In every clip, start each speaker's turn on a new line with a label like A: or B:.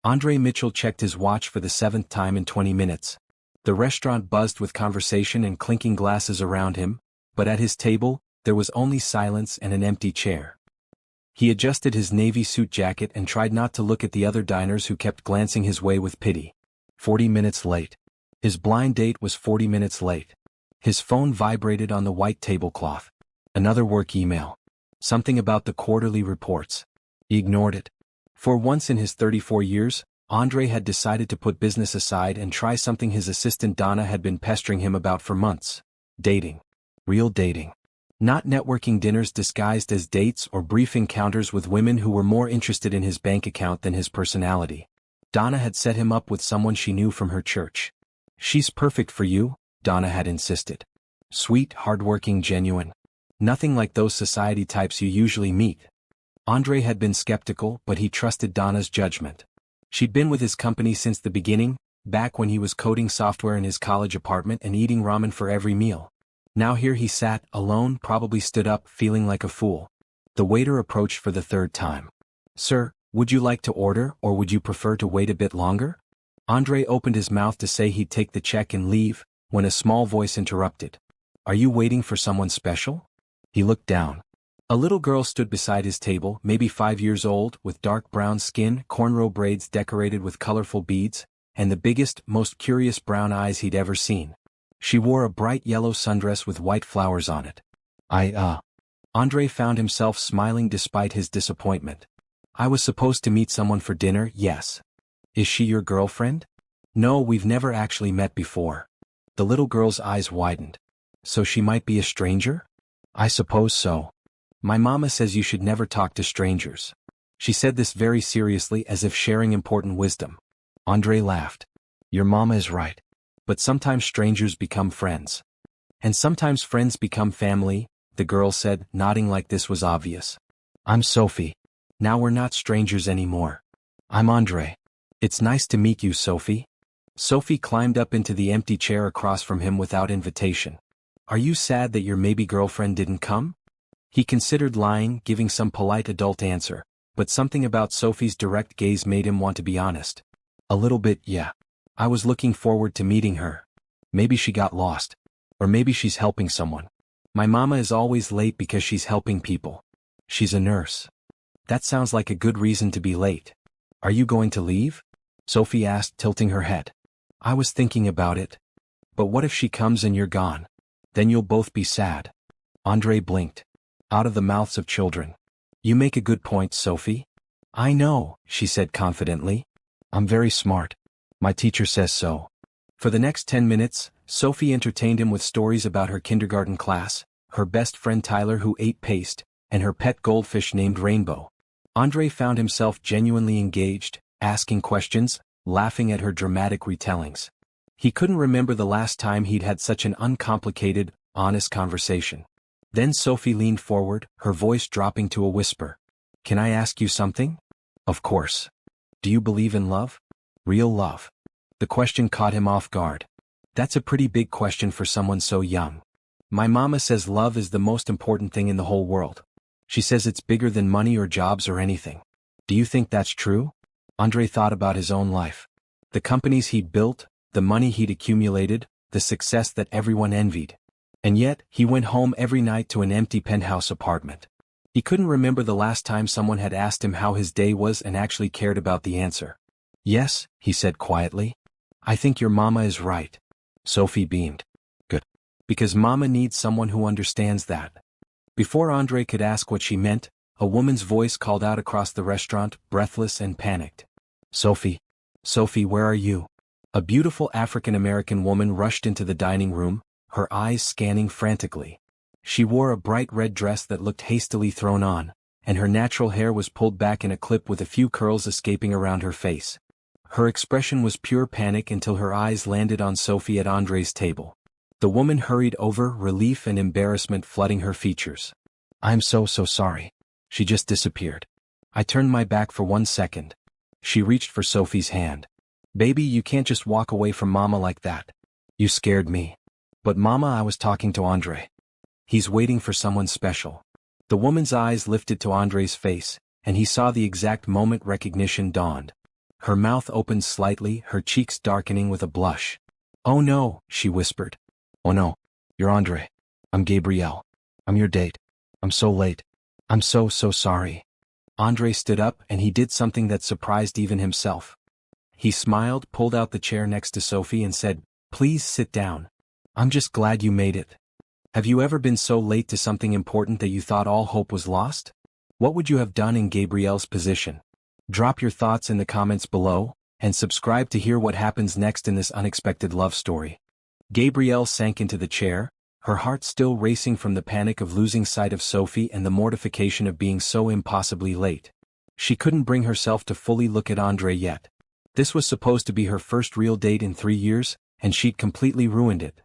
A: Andre Mitchell checked his watch for the 7th time in 20 minutes. The restaurant buzzed with conversation and clinking glasses around him, but at his table, there was only silence and an empty chair. He adjusted his navy suit jacket and tried not to look at the other diners who kept glancing his way with pity. 40 minutes late. His blind date was 40 minutes late. His phone vibrated on the white tablecloth. Another work email. Something about the quarterly reports. He ignored it. For once in his 34 years, Andre had decided to put business aside and try something his assistant Donna had been pestering him about for months. Dating. Real dating. Not networking dinners disguised as dates or brief encounters with women who were more interested in his bank account than his personality. Donna had set him up with someone she knew from her church. She's perfect for you, Donna had insisted. Sweet, hardworking, genuine. Nothing like those society types you usually meet. Andre had been skeptical, but he trusted Donna's judgment. She'd been with his company since the beginning, back when he was coding software in his college apartment and eating ramen for every meal. Now here he sat, alone, probably stood up, feeling like a fool. The waiter approached for the 3rd time. Sir, would you like to order, or would you prefer to wait a bit longer? Andre opened his mouth to say he'd take the check and leave, when a small voice interrupted. Are you waiting for someone special? He looked down. A little girl stood beside his table, maybe 5 years old, with dark brown skin, cornrow braids decorated with colorful beads, and the biggest, most curious brown eyes he'd ever seen. She wore a bright yellow sundress with white flowers on it. Andre found himself smiling despite his disappointment. I was supposed to meet someone for dinner, yes. Is she your girlfriend? No, we've never actually met before. The little girl's eyes widened. So she might be a stranger? I suppose so. My mama says you should never talk to strangers. She said this very seriously, as if sharing important wisdom. Andre laughed. Your mama is right. But sometimes strangers become friends. And sometimes friends become family, the girl said, nodding like this was obvious. I'm Sophie. Now we're not strangers anymore. I'm Andre. It's nice to meet you, Sophie. Sophie climbed up into the empty chair across from him without invitation. Are you sad that your maybe girlfriend didn't come? He considered lying, giving some polite adult answer, but something about Sophie's direct gaze made him want to be honest. A little bit, yeah. I was looking forward to meeting her. Maybe she got lost. Or maybe she's helping someone. My mama is always late because she's helping people. She's a nurse. That sounds like a good reason to be late. Are you going to leave? Sophie asked, tilting her head. I was thinking about it. But what if she comes and you're gone? Then you'll both be sad. Andre blinked. Out of the mouths of children. You make a good point, Sophie. I know, she said confidently. I'm very smart. My teacher says so. For the next 10 minutes, Sophie entertained him with stories about her kindergarten class, her best friend Tyler who ate paste, and her pet goldfish named Rainbow. Andre found himself genuinely engaged, asking questions, laughing at her dramatic retellings. He couldn't remember the last time he'd had such an uncomplicated, honest conversation. Then Sophie leaned forward, her voice dropping to a whisper. Can I ask you something? Of course. Do you believe in love? Real love? The question caught him off guard. That's a pretty big question for someone so young. My mama says love is the most important thing in the whole world. She says it's bigger than money or jobs or anything. Do you think that's true? Andre thought about his own life. The companies he'd built, the money he'd accumulated, the success that everyone envied. And yet, he went home every night to an empty penthouse apartment. He couldn't remember the last time someone had asked him how his day was and actually cared about the answer. Yes, he said quietly. I think your mama is right. Sophie beamed. Good. Because mama needs someone who understands that. Before Andre could ask what she meant, a woman's voice called out across the restaurant, breathless and panicked. Sophie. Sophie, where are you? A beautiful African-American woman rushed into the dining room, her eyes scanning frantically. She wore a bright red dress that looked hastily thrown on, and her natural hair was pulled back in a clip with a few curls escaping around her face. Her expression was pure panic until her eyes landed on Sophie at Andre's table. The woman hurried over, relief and embarrassment flooding her features. I'm so sorry. She just disappeared. I turned my back for 1 second. She reached for Sophie's hand. Baby, you can't just walk away from mama like that. You scared me. But mama, I was talking to Andre. He's waiting for someone special. The woman's eyes lifted to Andre's face, and he saw the exact moment recognition dawned. Her mouth opened slightly, her cheeks darkening with a blush. "Oh no," she whispered. "Oh no. You're Andre. I'm Gabrielle. I'm your date. I'm so late. I'm so sorry." Andre stood up and he did something that surprised even himself. He smiled, pulled out the chair next to Sophie and said, "Please sit down. I'm just glad you made it. Have you ever been so late to something important that you thought all hope was lost? What would you have done in Gabrielle's position? Drop your thoughts in the comments below, and subscribe to hear what happens next in this unexpected love story." Gabrielle sank into the chair, her heart still racing from the panic of losing sight of Sophie and the mortification of being so impossibly late. She couldn't bring herself to fully look at Andre yet. This was supposed to be her first real date in 3 years, and she'd completely ruined it.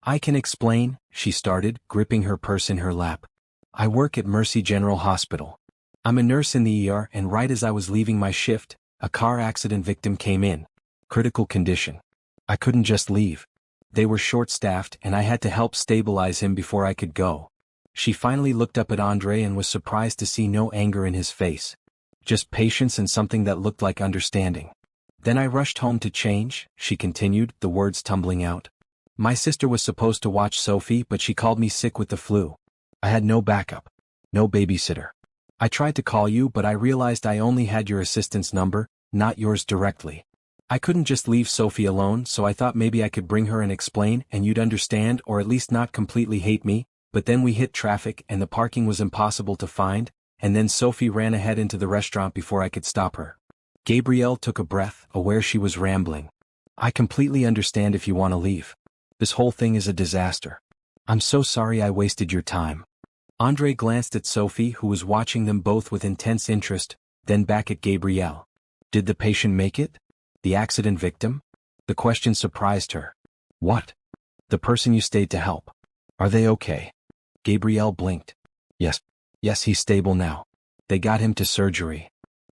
A: "I can explain," she started, gripping her purse in her lap. "I work at Mercy General Hospital. I'm a nurse in the ER, and right as I was leaving my shift, a car accident victim came in. Critical condition. I couldn't just leave. They were short-staffed and I had to help stabilize him before I could go." She finally looked up at Andre and was surprised to see no anger in his face. Just patience and something that looked like understanding. "Then I rushed home to change," she continued, the words tumbling out. "My sister was supposed to watch Sophie, but she called me sick with the flu. I had no backup. No babysitter. I tried to call you, but I realized I only had your assistant's number, not yours directly. I couldn't just leave Sophie alone, so I thought maybe I could bring her and explain and you'd understand or at least not completely hate me, but then we hit traffic and the parking was impossible to find, and then Sophie ran ahead into the restaurant before I could stop her." Gabrielle took a breath, aware she was rambling. "I completely understand if you want to leave. This whole thing is a disaster. I'm so sorry I wasted your time." Andre glanced at Sophie, who was watching them both with intense interest, then back at Gabrielle. "Did the patient make it? The accident victim?" The question surprised her. "What? The person you stayed to help. Are they okay?" Gabrielle blinked. Yes, he's stable now. They got him to surgery."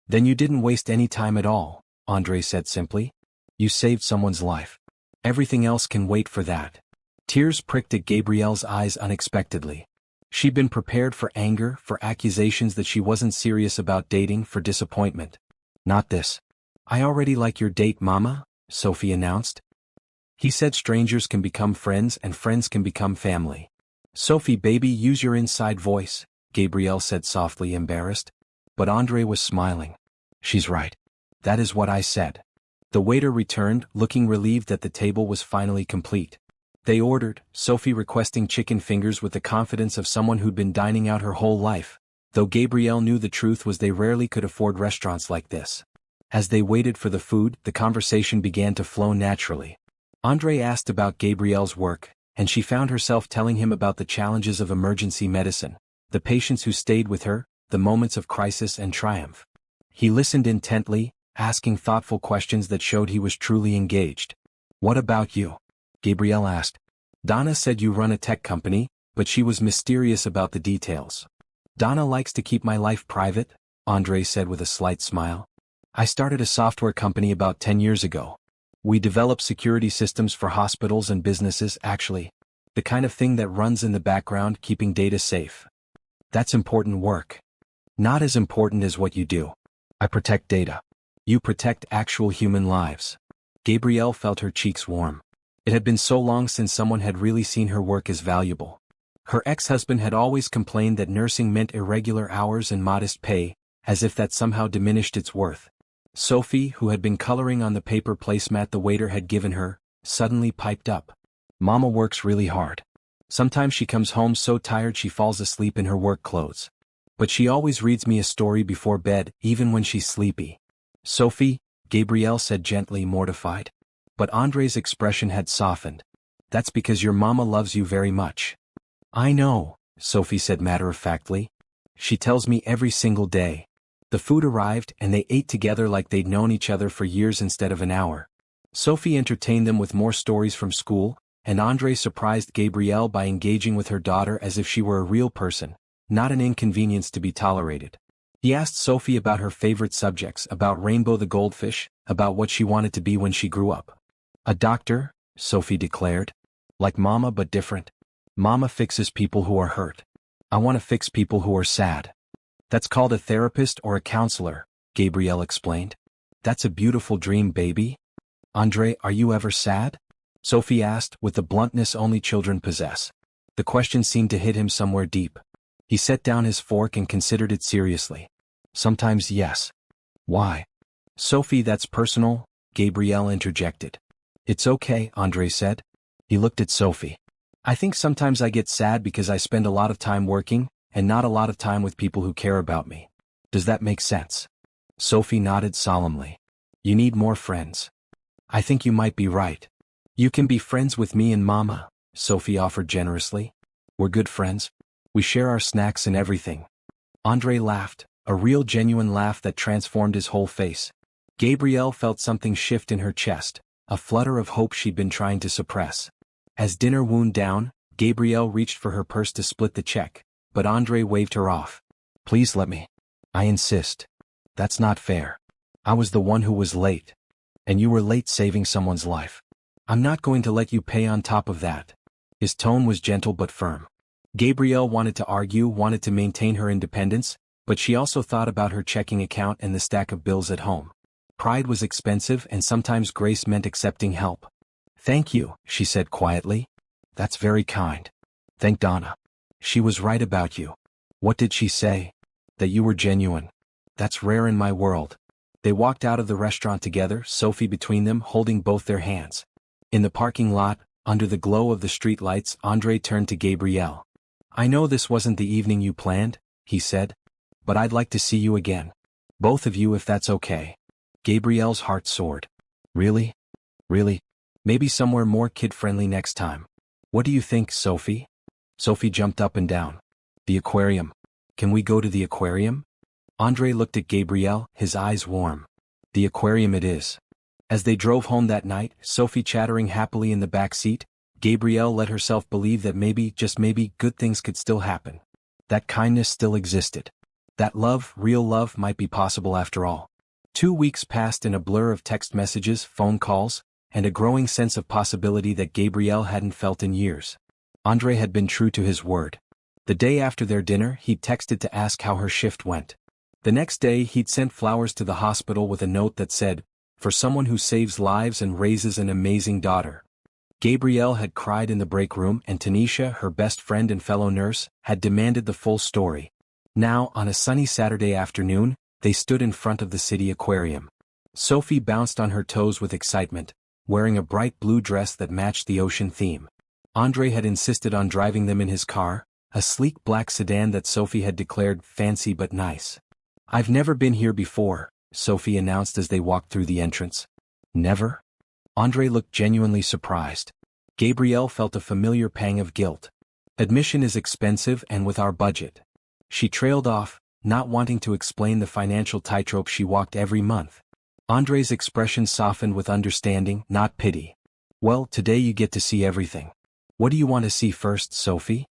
A: "Then you didn't waste any time at all," Andre said simply. "You saved someone's life. Everything else can wait for that." Tears pricked at Gabrielle's eyes unexpectedly. She'd been prepared for anger, for accusations that she wasn't serious about dating, for disappointment. "Not this. I already like your date, Mama," Sophie announced. "He said strangers can become friends and friends can become family." "Sophie, baby, use your inside voice," Gabrielle said softly, embarrassed. But Andre was smiling. "She's right. That is what I said." The waiter returned, looking relieved that the table was finally complete. They ordered, Sophie requesting chicken fingers with the confidence of someone who'd been dining out her whole life, though Gabrielle knew the truth was they rarely could afford restaurants like this. As they waited for the food, the conversation began to flow naturally. Andre asked about Gabrielle's work, and she found herself telling him about the challenges of emergency medicine, the patients who stayed with her, the moments of crisis and triumph. He listened intently, asking thoughtful questions that showed he was truly engaged. "What about you?" Gabrielle asked. "Donna said you run a tech company, but she was mysterious about the details." "Donna likes to keep my life private," Andre said with a slight smile. "I started a software company about 10 years ago. We develop security systems for hospitals and businesses, actually. The kind of thing that runs in the background, keeping data safe. That's important work. Not as important as what you do. I protect data. You protect actual human lives." Gabrielle felt her cheeks warm. It had been so long since someone had really seen her work as valuable. Her ex-husband had always complained that nursing meant irregular hours and modest pay, as if that somehow diminished its worth. Sophie, who had been coloring on the paper placemat the waiter had given her, suddenly piped up. "Mama works really hard. Sometimes she comes home so tired she falls asleep in her work clothes. But she always reads me a story before bed, even when she's sleepy." "Sophie," Gabrielle said gently, mortified. But Andre's expression had softened. "That's because your mama loves you very much." "I know," Sophie said matter-of-factly. "She tells me every single day." The food arrived and they ate together like they'd known each other for years instead of an hour. Sophie entertained them with more stories from school, and Andre surprised Gabrielle by engaging with her daughter as if she were a real person, not an inconvenience to be tolerated. He asked Sophie about her favorite subjects, about Rainbow the goldfish, about what she wanted to be when she grew up. "A doctor," Sophie declared. "Like Mama but different. Mama fixes people who are hurt. I want to fix people who are sad." "That's called a therapist or a counselor," Gabrielle explained. That's a beautiful dream, baby. Andre, are you ever sad? Sophie asked, with the bluntness only children possess. The question seemed to hit him somewhere deep. He set down his fork and considered it seriously. Sometimes, yes. Why? Sophie, that's personal, Gabrielle interjected. It's okay, Andre said. He looked at Sophie. I think sometimes I get sad because I spend a lot of time working, and not a lot of time with people who care about me. Does that make sense? Sophie nodded solemnly. You need more friends. I think you might be right. You can be friends with me and Mama, Sophie offered generously. We're good friends. We share our snacks and everything. Andre laughed, a real genuine laugh that transformed his whole face. Gabrielle felt something shift in her chest, a flutter of hope she'd been trying to suppress. As dinner wound down, Gabrielle reached for her purse to split the check, but Andre waved her off. Please let me. I insist. That's not fair. I was the one who was late. And you were late saving someone's life. I'm not going to let you pay on top of that. His tone was gentle but firm. Gabrielle wanted to argue, wanted to maintain her independence, but she also thought about her checking account and the stack of bills at home. Pride was expensive and sometimes grace meant accepting help. Thank you, she said quietly. That's very kind. Thank Donna. She was right about you. What did she say? That you were genuine. That's rare in my world. They walked out of the restaurant together, Sophie between them, holding both their hands. In the parking lot, under the glow of the street lights, Andre turned to Gabrielle. I know this wasn't the evening you planned, he said. But I'd like to see you again. Both of you if that's okay. Gabrielle's heart soared. Really? Really? Maybe somewhere more kid-friendly next time. What do you think, Sophie? Sophie jumped up and down. The aquarium. Can we go to the aquarium? Andre looked at Gabrielle, his eyes warm. The aquarium it is. As they drove home that night, Sophie chattering happily in the back seat, Gabrielle let herself believe that maybe, just maybe, good things could still happen. That kindness still existed. That love, real love, might be possible after all. 2 weeks passed in a blur of text messages, phone calls, and a growing sense of possibility that Gabrielle hadn't felt in years. Andre had been true to his word. The day after their dinner, he'd texted to ask how her shift went. The next day, he'd sent flowers to the hospital with a note that said, for someone who saves lives and raises an amazing daughter. Gabrielle had cried in the break room, and Tanisha, her best friend and fellow nurse, had demanded the full story. Now, on a sunny Saturday afternoon, they stood in front of the city aquarium. Sophie bounced on her toes with excitement, wearing a bright blue dress that matched the ocean theme. Andre had insisted on driving them in his car, a sleek black sedan that Sophie had declared fancy but nice. I've never been here before, Sophie announced as they walked through the entrance. Never? Andre looked genuinely surprised. Gabrielle felt a familiar pang of guilt. Admission is expensive and with our budget. She trailed off, not wanting to explain the financial tightrope she walked every month. Andre's expression softened with understanding, not pity. Well, today you get to see everything. What do you want to see first, Sophie?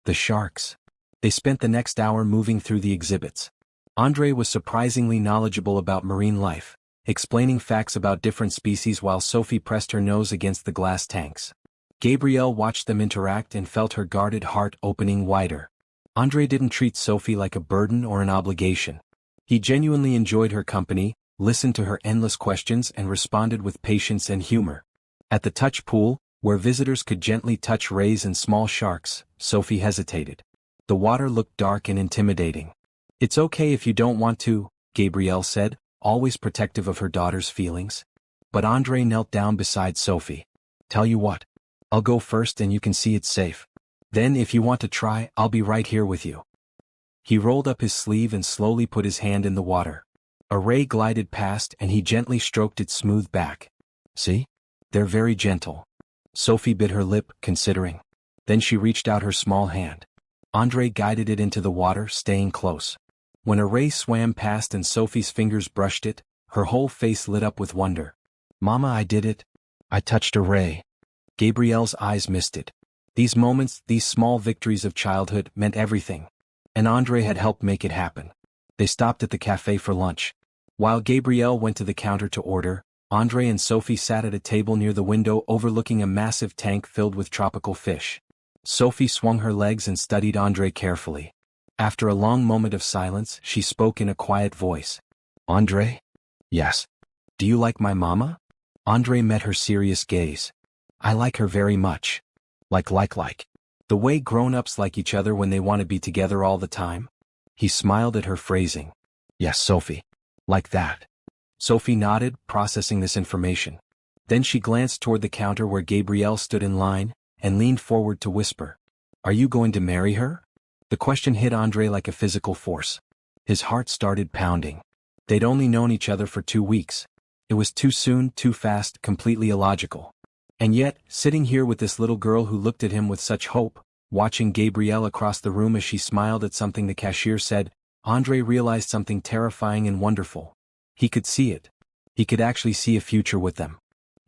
A: The sharks. They spent the next hour moving through the exhibits. Andre was surprisingly knowledgeable about marine life, explaining facts about different species while Sophie pressed her nose against the glass tanks. Gabrielle watched them interact and felt her guarded heart opening wider. Andre didn't treat Sophie like a burden or an obligation. He genuinely enjoyed her company, listened to her endless questions and responded with patience and humor. At the touch pool, where visitors could gently touch rays and small sharks, Sophie hesitated. The water looked dark and intimidating. It's okay if you don't want to, Gabrielle said, always protective of her daughter's feelings. But Andre knelt down beside Sophie. Tell you what. I'll go first and you can see it's safe. Then if you want to try, I'll be right here with you. He rolled up his sleeve and slowly put his hand in the water. A ray glided past and he gently stroked its smooth back. See? They're very gentle. Sophie bit her lip, considering. Then she reached out her small hand. Andre guided it into the water, staying close. When a ray swam past and Sophie's fingers brushed it, her whole face lit up with wonder. Mama, I did it. I touched a ray. Gabrielle's eyes misted. These moments, these small victories of childhood, meant everything. And Andre had helped make it happen. They stopped at the cafe for lunch. While Gabrielle went to the counter to order, Andre and Sophie sat at a table near the window overlooking a massive tank filled with tropical fish. Sophie swung her legs and studied Andre carefully. After a long moment of silence, she spoke in a quiet voice. Andre? Yes. Do you like my mama? Andre met her serious gaze. I like her very much. Like. The way grown-ups like each other when they want to be together all the time? He smiled at her phrasing. Yes, Sophie. Like that. Sophie nodded, processing this information. Then she glanced toward the counter where Gabrielle stood in line, and leaned forward to whisper. Are you going to marry her? The question hit Andre like a physical force. His heart started pounding. They'd only known each other for 2 weeks. It was too soon, too fast, completely illogical. And yet, sitting here with this little girl who looked at him with such hope, watching Gabrielle across the room as she smiled at something the cashier said, Andre realized something terrifying and wonderful. He could see it. He could actually see a future with them.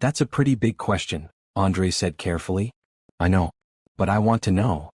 A: That's a pretty big question, Andre said carefully. I know. But I want to know.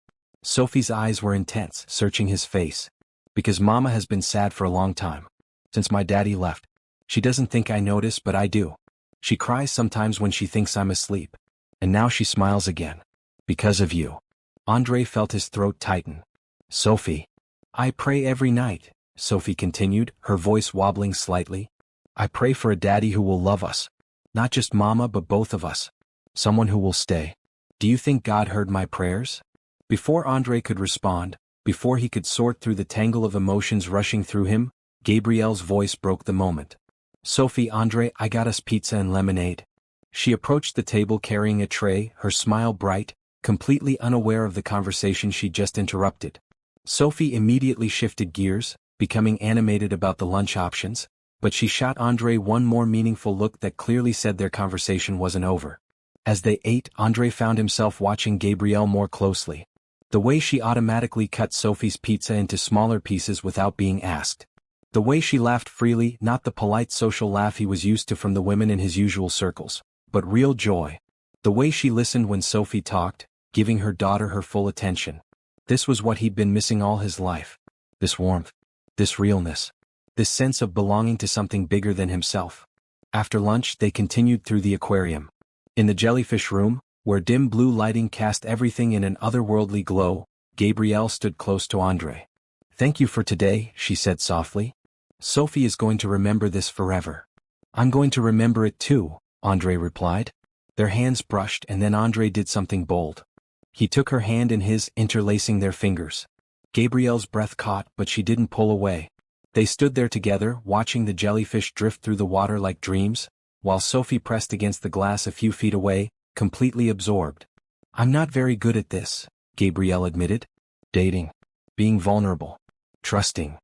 A: Sophie's eyes were intense, searching his face. Because Mama has been sad for a long time. Since my daddy left. She doesn't think I notice, but I do. She cries sometimes when she thinks I'm asleep. And now she smiles again. Because of you. Andre felt his throat tighten. Sophie. I pray every night, Sophie continued, her voice wobbling slightly. I pray for a daddy who will love us. Not just Mama but both of us. Someone who will stay. Do you think God heard my prayers? Before Andre could respond, before he could sort through the tangle of emotions rushing through him, Gabrielle's voice broke the moment. Sophie, Andre, I got us pizza and lemonade. She approached the table carrying a tray, her smile bright, completely unaware of the conversation she just interrupted. Sophie immediately shifted gears, becoming animated about the lunch options, but she shot Andre one more meaningful look that clearly said their conversation wasn't over. As they ate, Andre found himself watching Gabrielle more closely. The way she automatically cut Sophie's pizza into smaller pieces without being asked. The way she laughed freely, not the polite social laugh he was used to from the women in his usual circles, but real joy. The way she listened when Sophie talked, giving her daughter her full attention. This was what he'd been missing all his life. This warmth. This realness. This sense of belonging to something bigger than himself. After lunch, they continued through the aquarium. In the jellyfish room, where dim blue lighting cast everything in an otherworldly glow, Gabrielle stood close to Andre. Thank you for today, she said softly. Sophie is going to remember this forever. I'm going to remember it too, Andre replied. Their hands brushed and then Andre did something bold. He took her hand in his, interlacing their fingers. Gabrielle's breath caught, but she didn't pull away. They stood there together, watching the jellyfish drift through the water like dreams, while Sophie pressed against the glass a few feet away, completely absorbed. I'm not very good at this, Gabrielle admitted. Dating. Being vulnerable. Trusting.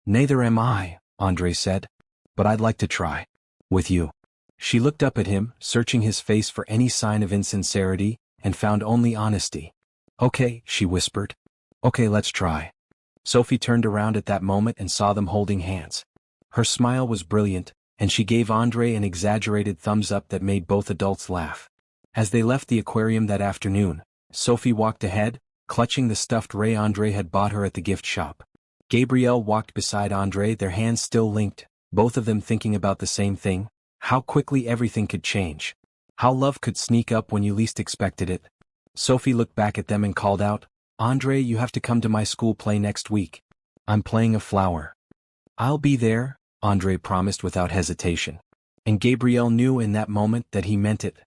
A: Neither am I, Andre said. But I'd like to try. With you. She looked up at him, searching his face for any sign of insincerity, and found only honesty. Okay, she whispered. Okay, let's try. Sophie turned around at that moment and saw them holding hands. Her smile was brilliant, and she gave Andre an exaggerated thumbs up that made both adults laugh. As they left the aquarium that afternoon, Sophie walked ahead, clutching the stuffed ray Andre had bought her at the gift shop. Gabrielle walked beside Andre, their hands still linked, both of them thinking about the same thing, how quickly everything could change. How love could sneak up when you least expected it. Sophie looked back at them and called out, Andre, you have to come to my school play next week. I'm playing a flower. I'll be there, Andre promised without hesitation. And Gabrielle knew in that moment that he meant it.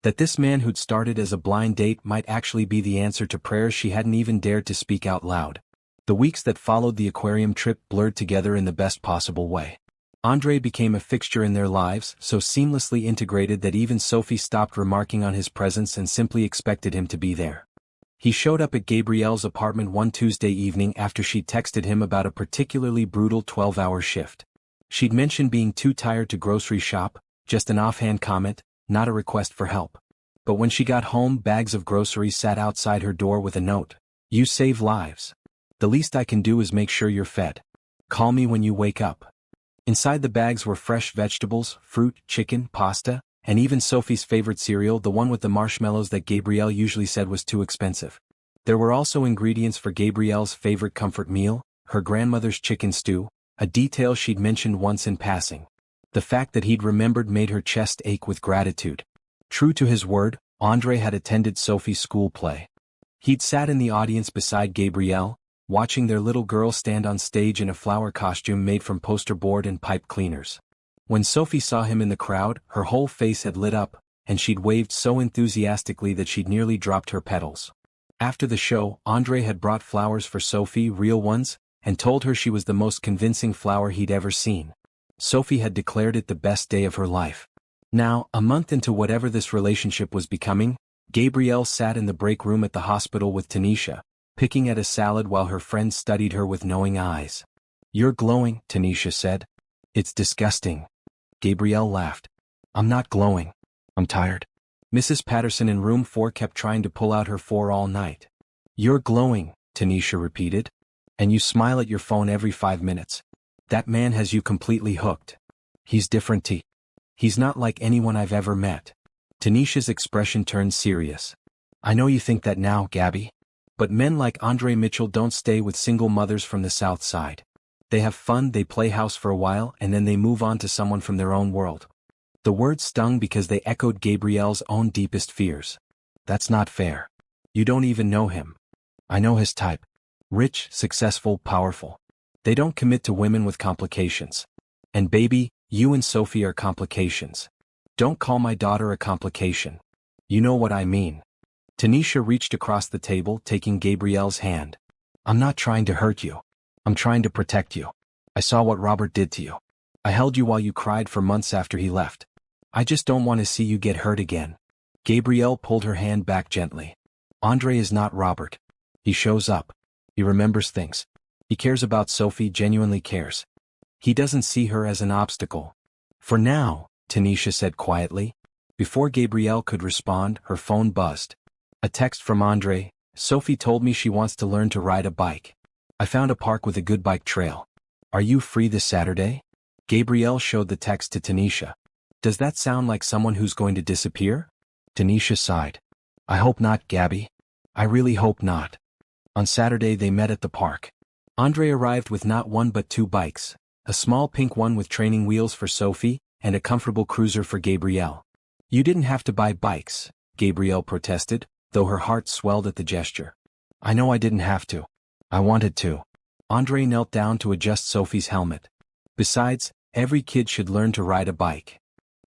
A: That this man who'd started as a blind date might actually be the answer to prayers she hadn't even dared to speak out loud. The weeks that followed the aquarium trip blurred together in the best possible way. Andre became a fixture in their lives, so seamlessly integrated that even Sophie stopped remarking on his presence and simply expected him to be there. He showed up at Gabrielle's apartment one Tuesday evening after she'd texted him about a particularly brutal 12-hour shift. She'd mentioned being too tired to grocery shop, just an offhand comment, not a request for help. But when she got home, bags of groceries sat outside her door with a note. You save lives. The least I can do is make sure you're fed. Call me when you wake up. Inside the bags were fresh vegetables, fruit, chicken, pasta, and even Sophie's favorite cereal, the one with the marshmallows that Gabrielle usually said was too expensive. There were also ingredients for Gabrielle's favorite comfort meal, her grandmother's chicken stew, a detail she'd mentioned once in passing. The fact that he'd remembered made her chest ache with gratitude. True to his word, Andre had attended Sophie's school play. He'd sat in the audience beside Gabrielle, watching their little girl stand on stage in a flower costume made from poster board and pipe cleaners. When Sophie saw him in the crowd, her whole face had lit up, and she'd waved so enthusiastically that she'd nearly dropped her petals. After the show, Andre had brought flowers for Sophie, real ones, and told her she was the most convincing flower he'd ever seen. Sophie had declared it the best day of her life. Now, a month into whatever this relationship was becoming, Gabrielle sat in the break room at the hospital with Tanisha, picking at a salad while her friend studied her with knowing eyes. "You're glowing," Tanisha said. "It's disgusting." Gabrielle laughed. "I'm not glowing. I'm tired." Mrs. Patterson in room 4 kept trying to pull out her 4 all night. "You're glowing," Tanisha repeated. "And you smile at your phone every 5 minutes. That man has you completely hooked. He's different, T. He's not like anyone I've ever met." Tanisha's expression turned serious. "I know you think that now, Gabby. But men like Andre Mitchell don't stay with single mothers from the South Side. They have fun, they play house for a while, and then they move on to someone from their own world." The words stung because they echoed Gabrielle's own deepest fears. "That's not fair. You don't even know him." "I know his type. Rich, successful, powerful. They don't commit to women with complications. And baby, you and Sophie are complications. Don't call my daughter a complication. You know what I mean." Tanisha reached across the table, taking Gabrielle's hand. "I'm not trying to hurt you. I'm trying to protect you. I saw what Robert did to you. I held you while you cried for months after he left. I just don't want to see you get hurt again." Gabrielle pulled her hand back gently. "Andre is not Robert. He shows up. He remembers things. He cares about Sophie, genuinely cares. He doesn't see her as an obstacle." "For now," Tanisha said quietly. Before Gabrielle could respond, her phone buzzed. A text from Andre. "Sophie told me she wants to learn to ride a bike. I found a park with a good bike trail. Are you free this Saturday?" Gabrielle showed the text to Tanisha. "Does that sound like someone who's going to disappear?" Tanisha sighed. "I hope not, Gabby. I really hope not." On Saturday they met at the park. Andre arrived with not one but 2 bikes, a small pink one with training wheels for Sophie, and a comfortable cruiser for Gabrielle. "You didn't have to buy bikes," Gabrielle protested, though her heart swelled at the gesture. "I know I didn't have to. I wanted to." Andre knelt down to adjust Sophie's helmet. "Besides, every kid should learn to ride a bike."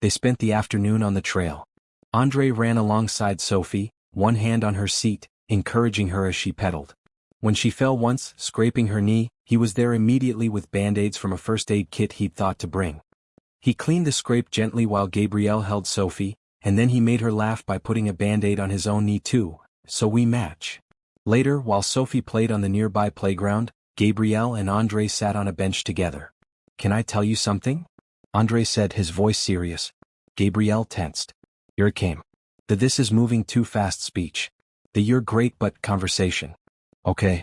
A: They spent the afternoon on the trail. Andre ran alongside Sophie, one hand on her seat, encouraging her as she pedaled. When she fell once, scraping her knee, he was there immediately with band-aids from a first aid kit he'd thought to bring. He cleaned the scrape gently while Gabrielle held Sophie, and then he made her laugh by putting a band-aid on his own knee too, "So we match." Later, while Sophie played on the nearby playground, Gabrielle and Andre sat on a bench together. "Can I tell you something?" Andre said, his voice serious. Gabrielle tensed. Here it came. The "this is moving too fast" speech. The "you're great but" conversation. "Okay.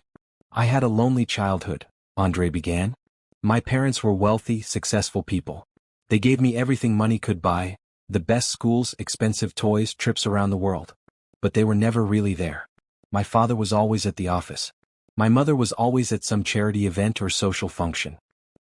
A: I had a lonely childhood," Andre began. "My parents were wealthy, successful people. They gave me everything money could buy, the best schools, expensive toys, trips around the world. But they were never really there. My father was always at the office. My mother was always at some charity event or social function.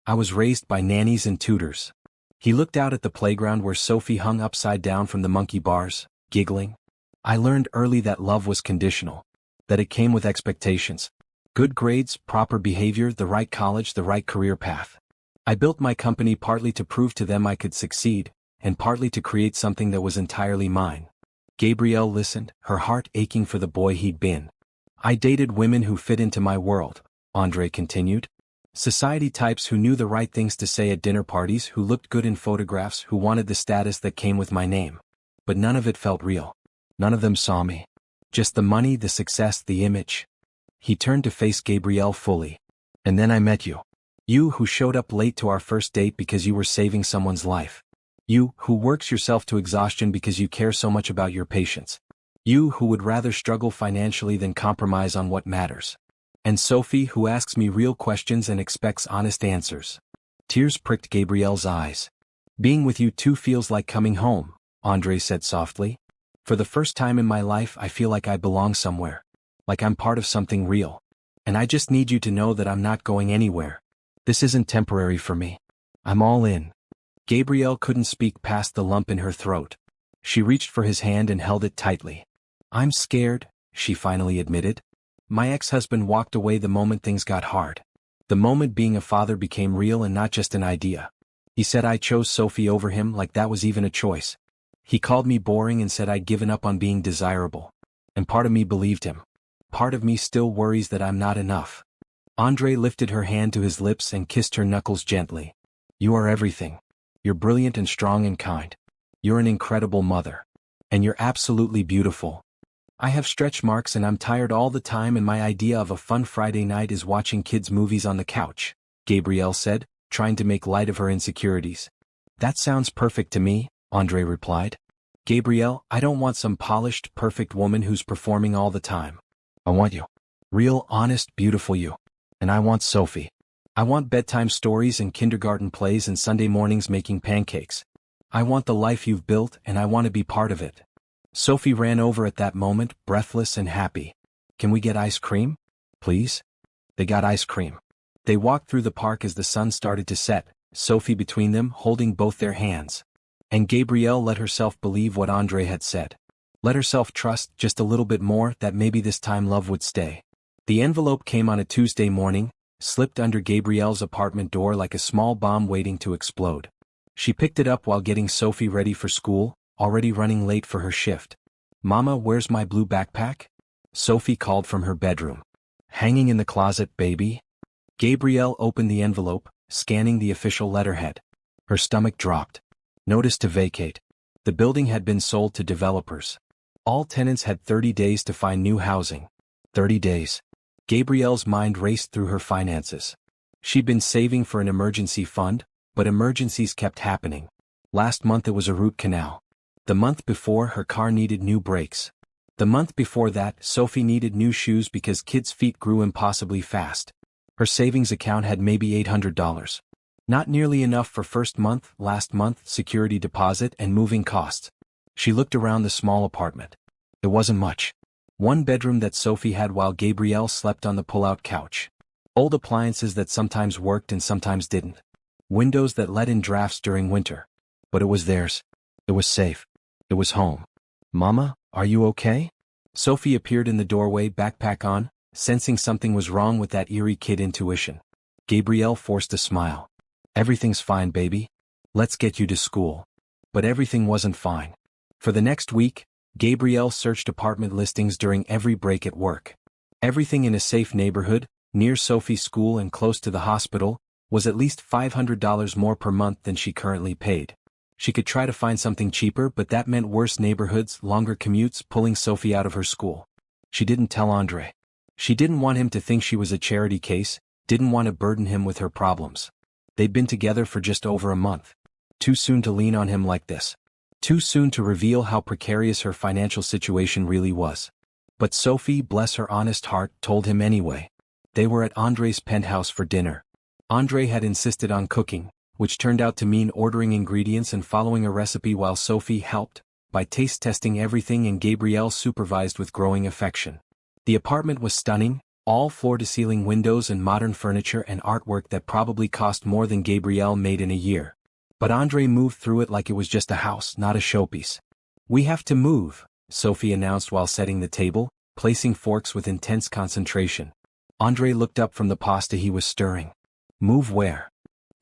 A: I was raised by nannies and tutors." He looked out at the playground where Sophie hung upside down from the monkey bars, giggling. "I learned early that love was conditional. That it came with expectations. Good grades, proper behavior, the right college, the right career path. I built my company partly to prove to them I could succeed, and partly to create something that was entirely mine." Gabrielle listened, her heart aching for the boy he'd been. "I dated women who fit into my world," Andre continued. "Society types who knew the right things to say at dinner parties, who looked good in photographs, who wanted the status that came with my name. But none of it felt real. None of them saw me. Just the money, the success, the image." He turned to face Gabrielle fully. "And then I met you. You who showed up late to our first date because you were saving someone's life. You who works yourself to exhaustion because you care so much about your patients. You who would rather struggle financially than compromise on what matters. And Sophie who asks me real questions and expects honest answers." Tears pricked Gabrielle's eyes. "Being with you too feels like coming home," Andre said softly. "For the first time in my life I feel like I belong somewhere. Like I'm part of something real. And I just need you to know that I'm not going anywhere. This isn't temporary for me. I'm all in." Gabrielle couldn't speak past the lump in her throat. She reached for his hand and held it tightly. "I'm scared," she finally admitted. "My ex-husband walked away the moment things got hard. The moment being a father became real and not just an idea. He said I chose Sophie over him like that was even a choice. He called me boring and said I'd given up on being desirable. And part of me believed him. Part of me still worries that I'm not enough. Andre lifted her hand to his lips and kissed her knuckles gently. You are everything. You're brilliant and strong and kind. You're an incredible mother. And you're absolutely beautiful. I have stretch marks and I'm tired all the time and my idea of a fun Friday night is watching kids' movies on the couch, Gabrielle said, trying to make light of her insecurities. That sounds perfect to me, Andre replied. Gabrielle, I don't want some polished, perfect woman who's performing all the time. I want you. Real, honest, beautiful you. And I want Sophie. I want bedtime stories and kindergarten plays and Sunday mornings making pancakes. I want the life you've built and I want to be part of it. Sophie ran over at that moment, breathless and happy. Can we get ice cream? Please? They got ice cream. They walked through the park as the sun started to set, Sophie between them holding both their hands. And Gabrielle let herself believe what Andre had said. Let herself trust just a little bit more that maybe this time love would stay. The envelope came on a Tuesday morning, slipped under Gabrielle's apartment door like a small bomb waiting to explode. She picked it up while getting Sophie ready for school, already running late for her shift. Mama, where's my blue backpack? Sophie called from her bedroom. Hanging in the closet, baby. Gabrielle opened the envelope, scanning the official letterhead. Her stomach dropped. Notice to vacate. The building had been sold to developers. All tenants had 30 days to find new housing. 30 days. Gabrielle's mind raced through her finances. She'd been saving for an emergency fund, but emergencies kept happening. Last month it was a root canal. The month before her car needed new brakes. The month before that Sophie needed new shoes because kids' feet grew impossibly fast. Her savings account had maybe $800. Not nearly enough for first month, last month, security deposit and moving costs. She looked around the small apartment. It wasn't much. One bedroom that Sophie had while Gabrielle slept on the pull-out couch. Old appliances that sometimes worked and sometimes didn't. Windows that let in drafts during winter. But it was theirs. It was safe. It was home. Mama, are you okay? Sophie appeared in the doorway, backpack on, sensing something was wrong with that eerie kid intuition. Gabrielle forced a smile. Everything's fine, baby. Let's get you to school. But everything wasn't fine. For the next week, Gabrielle searched apartment listings during every break at work. Everything in a safe neighborhood, near Sophie's school and close to the hospital, was at least $500 more per month than she currently paid. She could try to find something cheaper, but that meant worse neighborhoods, longer commutes, pulling Sophie out of her school. She didn't tell Andre. She didn't want him to think she was a charity case, didn't want to burden him with her problems. They'd been together for just over a month. Too soon to lean on him like this. Too soon to reveal how precarious her financial situation really was. But Sophie, bless her honest heart, told him anyway. They were at Andre's penthouse for dinner. Andre had insisted on cooking, which turned out to mean ordering ingredients and following a recipe while Sophie helped, by taste testing everything and Gabrielle supervised with growing affection. The apartment was stunning, all floor-to-ceiling windows and modern furniture and artwork that probably cost more than Gabrielle made in a year. But Andre moved through it like it was just a house, not a showpiece. We have to move, Sophie announced while setting the table, placing forks with intense concentration. Andre looked up from the pasta he was stirring. Move where?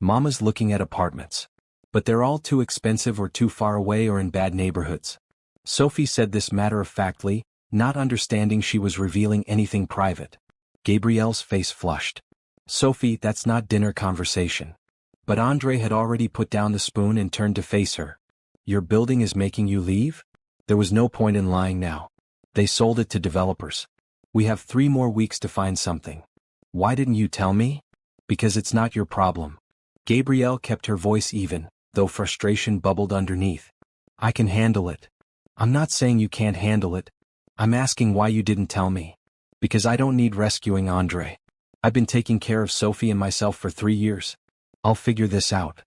A: Mama's looking at apartments. But they're all too expensive or too far away or in bad neighborhoods. Sophie said this matter-of-factly, not understanding she was revealing anything private. Gabrielle's face flushed. Sophie, that's not dinner conversation. But Andre had already put down the spoon and turned to face her. Your building is making you leave? There was no point in lying now. They sold it to developers. We have 3 more weeks to find something. Why didn't you tell me? Because it's not your problem. Gabrielle kept her voice even, though frustration bubbled underneath. I can handle it. I'm not saying you can't handle it. I'm asking why you didn't tell me. Because I don't need rescuing Andre. I've been taking care of Sophie and myself for 3 years. I'll figure this out.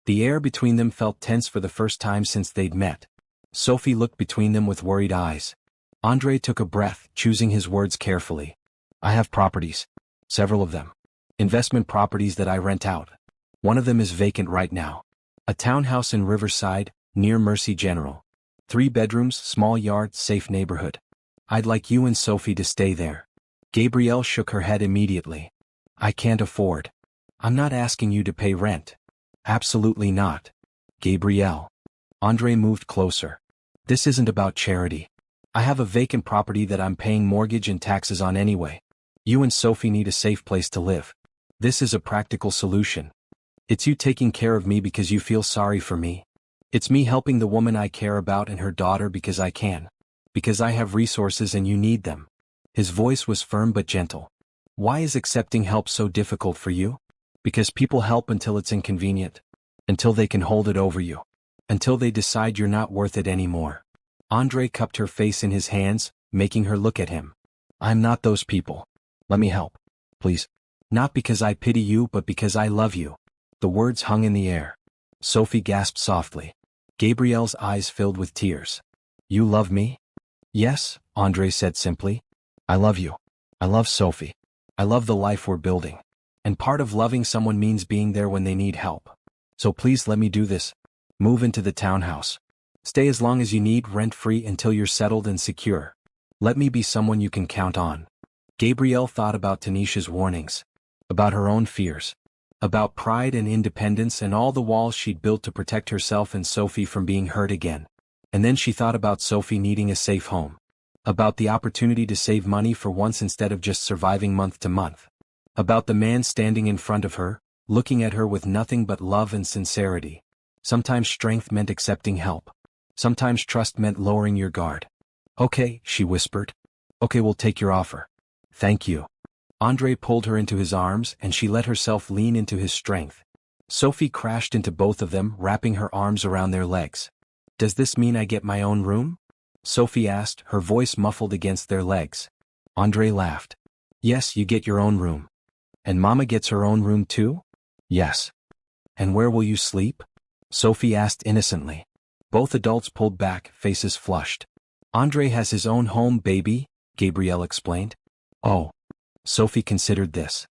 A: The air between them felt tense for the first time since they'd met. Sophie looked between them with worried eyes. Andre took a breath, choosing his words carefully. I have properties. Several of them. Investment properties that I rent out. One of them is vacant right now. A townhouse in Riverside, near Mercy General. 3 bedrooms, small yard, safe neighborhood. I'd like you and Sophie to stay there. Gabrielle shook her head immediately. I can't afford. I'm not asking you to pay rent. Absolutely not. Gabrielle. Andre moved closer. This isn't about charity. I have a vacant property that I'm paying mortgage and taxes on anyway. You and Sophie need a safe place to live. This is a practical solution. It's you taking care of me because you feel sorry for me. It's me helping the woman I care about and her daughter because I can. Because I have resources and you need them. His voice was firm but gentle. Why is accepting help so difficult for you? Because people help until it's inconvenient. Until they can hold it over you. Until they decide you're not worth it anymore. Andre cupped her face in his hands, making her look at him. I'm not those people. Let me help. Please. Not because I pity you but because I love you. The words hung in the air. Sophie gasped softly. Gabrielle's eyes filled with tears. You love me? Yes, Andre said simply. I love you. I love Sophie. I love the life we're building. And part of loving someone means being there when they need help. So please let me do this. Move into the townhouse. Stay as long as you need rent-free until you're settled and secure. Let me be someone you can count on. Gabrielle thought about Tanisha's warnings. About her own fears. About pride and independence and all the walls she'd built to protect herself and Sophie from being hurt again. And then she thought about Sophie needing a safe home. About the opportunity to save money for once instead of just surviving month to month. About the man standing in front of her, looking at her with nothing but love and sincerity. Sometimes strength meant accepting help. Sometimes trust meant lowering your guard. Okay, she whispered. Okay, we'll take your offer. Thank you. Andre pulled her into his arms and she let herself lean into his strength. Sophie crashed into both of them, wrapping her arms around their legs. Does this mean I get my own room? Sophie asked, her voice muffled against their legs. Andre laughed. Yes, you get your own room. And Mama gets her own room too? Yes. And where will you sleep? Sophie asked innocently. Both adults pulled back, faces flushed. Andre has his own home, baby, Gabrielle explained. Oh. Sophie considered this.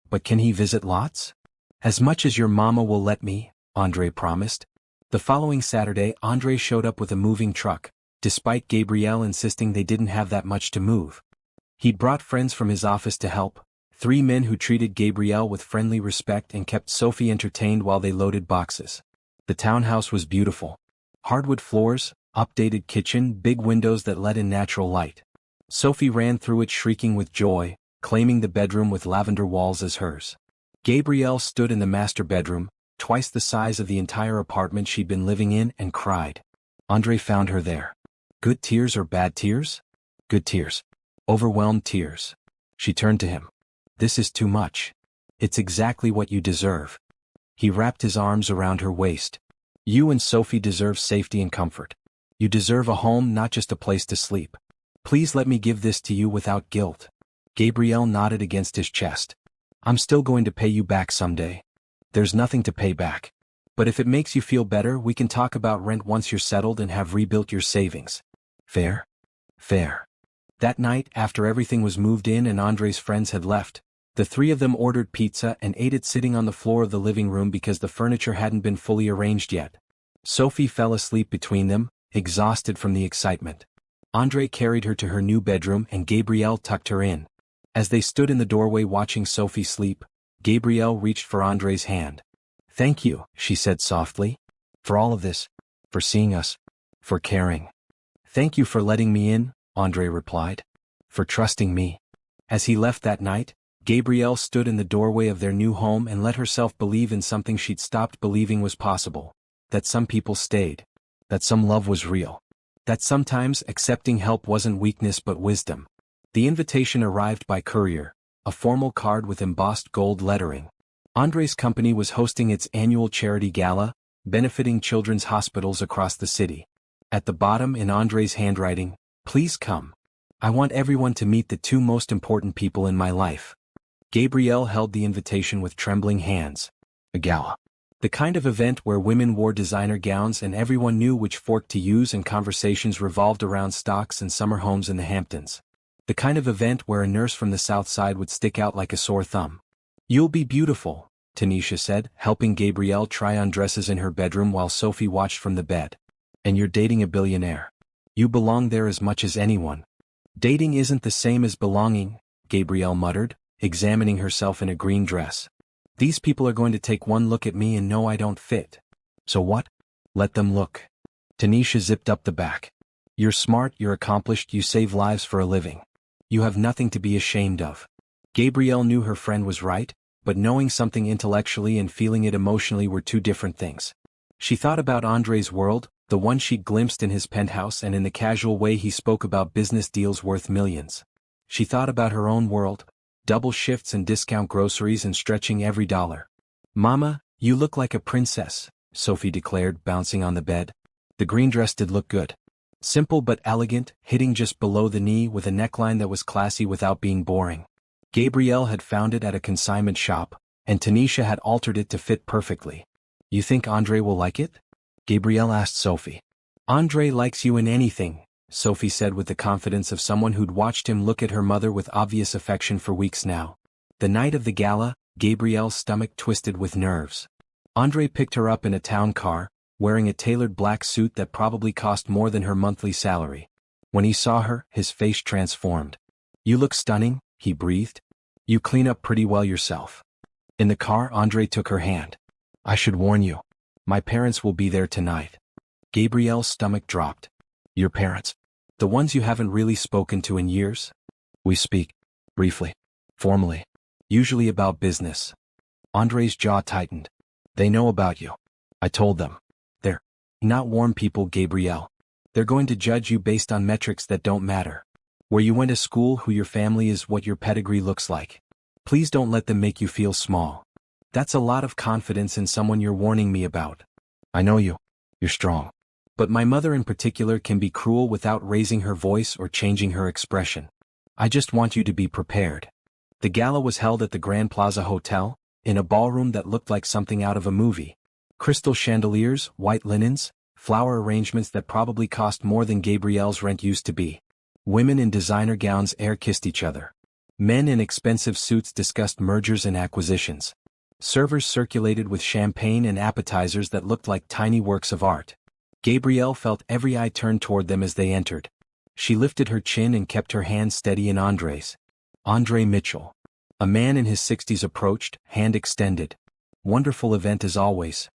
A: But can he visit lots? As much as your mama will let me, Andre promised. The following Saturday, Andre showed up with a moving truck, despite Gabrielle insisting they didn't have that much to move. He'd brought friends from his office to help, 3 men who treated Gabrielle with friendly respect and kept Sophie entertained while they loaded boxes. The townhouse was beautiful. Hardwood floors, updated kitchen, big windows that let in natural light. Sophie ran through it shrieking with joy, claiming the bedroom with lavender walls as hers. Gabrielle stood in the master bedroom, twice the size of the entire apartment she'd been living in, and cried. Andre found her there. Good tears or bad tears? Good tears. Overwhelmed tears. She turned to him. This is too much. It's exactly what you deserve. He wrapped his arms around her waist. You and Sophie deserve safety and comfort. You deserve a home, not just a place to sleep. Please let me give this to you without guilt. Gabrielle nodded against his chest. I'm still going to pay you back someday. There's nothing to pay back. But if it makes you feel better, we can talk about rent once you're settled and have rebuilt your savings. Fair? Fair. That night, after everything was moved in and Andre's friends had left, the 3 of them ordered pizza and ate it sitting on the floor of the living room because the furniture hadn't been fully arranged yet. Sophie fell asleep between them, exhausted from the excitement. Andre carried her to her new bedroom and Gabrielle tucked her in. As they stood in the doorway watching Sophie sleep, Gabrielle reached for Andre's hand. Thank you, she said softly. For all of this. For seeing us. For caring. Thank you for letting me in, Andre replied. For trusting me. As he left that night, Gabrielle stood in the doorway of their new home and let herself believe in something she'd stopped believing was possible. That some people stayed. That some love was real. That sometimes accepting help wasn't weakness but wisdom. The invitation arrived by courier, a formal card with embossed gold lettering. Andre's company was hosting its annual charity gala, benefiting children's hospitals across the city. At the bottom in Andre's handwriting, please come. I want everyone to meet the 2 most important people in my life. Gabrielle held the invitation with trembling hands. A gala. The kind of event where women wore designer gowns and everyone knew which fork to use and conversations revolved around stocks and summer homes in the Hamptons. The kind of event where a nurse from the South Side would stick out like a sore thumb. You'll be beautiful, Tanisha said, helping Gabrielle try on dresses in her bedroom while Sophie watched from the bed. And you're dating a billionaire. You belong there as much as anyone. Dating isn't the same as belonging, Gabrielle muttered, examining herself in a green dress. These people are going to take one look at me and know I don't fit. So what? Let them look. Tanisha zipped up the back. You're smart, you're accomplished, you save lives for a living. You have nothing to be ashamed of. Gabrielle knew her friend was right, but knowing something intellectually and feeling it emotionally were two different things. She thought about Andre's world, the one she'd glimpsed in his penthouse and in the casual way he spoke about business deals worth millions. She thought about her own world, double shifts and discount groceries and stretching every dollar. Mama, you look like a princess, Sophie declared, bouncing on the bed. The green dress did look good. Simple but elegant, hitting just below the knee with a neckline that was classy without being boring. Gabrielle had found it at a consignment shop, and Tanisha had altered it to fit perfectly. You think Andre will like it? Gabrielle asked Sophie. Andre likes you in anything, Sophie said with the confidence of someone who'd watched him look at her mother with obvious affection for weeks now. The night of the gala, Gabrielle's stomach twisted with nerves. Andre picked her up in a town car, wearing a tailored black suit that probably cost more than her monthly salary. When he saw her, his face transformed. You look stunning, he breathed. You clean up pretty well yourself. In the car, Andre took her hand. I should warn you. My parents will be there tonight. Gabrielle's stomach dropped. Your parents? The ones you haven't really spoken to in years? We speak. Briefly. Formally. Usually about business. Andre's jaw tightened. They know about you. I told them. They're not warm people, Gabrielle. They're going to judge you based on metrics that don't matter. Where you went to school, who your family is, what your pedigree looks like. Please don't let them make you feel small. That's a lot of confidence in someone you're warning me about. I know you. You're strong. But my mother in particular can be cruel without raising her voice or changing her expression. I just want you to be prepared. The gala was held at the Grand Plaza Hotel, in a ballroom that looked like something out of a movie. Crystal chandeliers, white linens, flower arrangements that probably cost more than Gabrielle's rent used to be. Women in designer gowns air-kissed each other. Men in expensive suits discussed mergers and acquisitions. Servers circulated with champagne and appetizers that looked like tiny works of art. Gabrielle felt every eye turned toward them as they entered. She lifted her chin and kept her hand steady in Andre's. Andre Mitchell. A man in his 60s approached, hand extended. Wonderful event as always.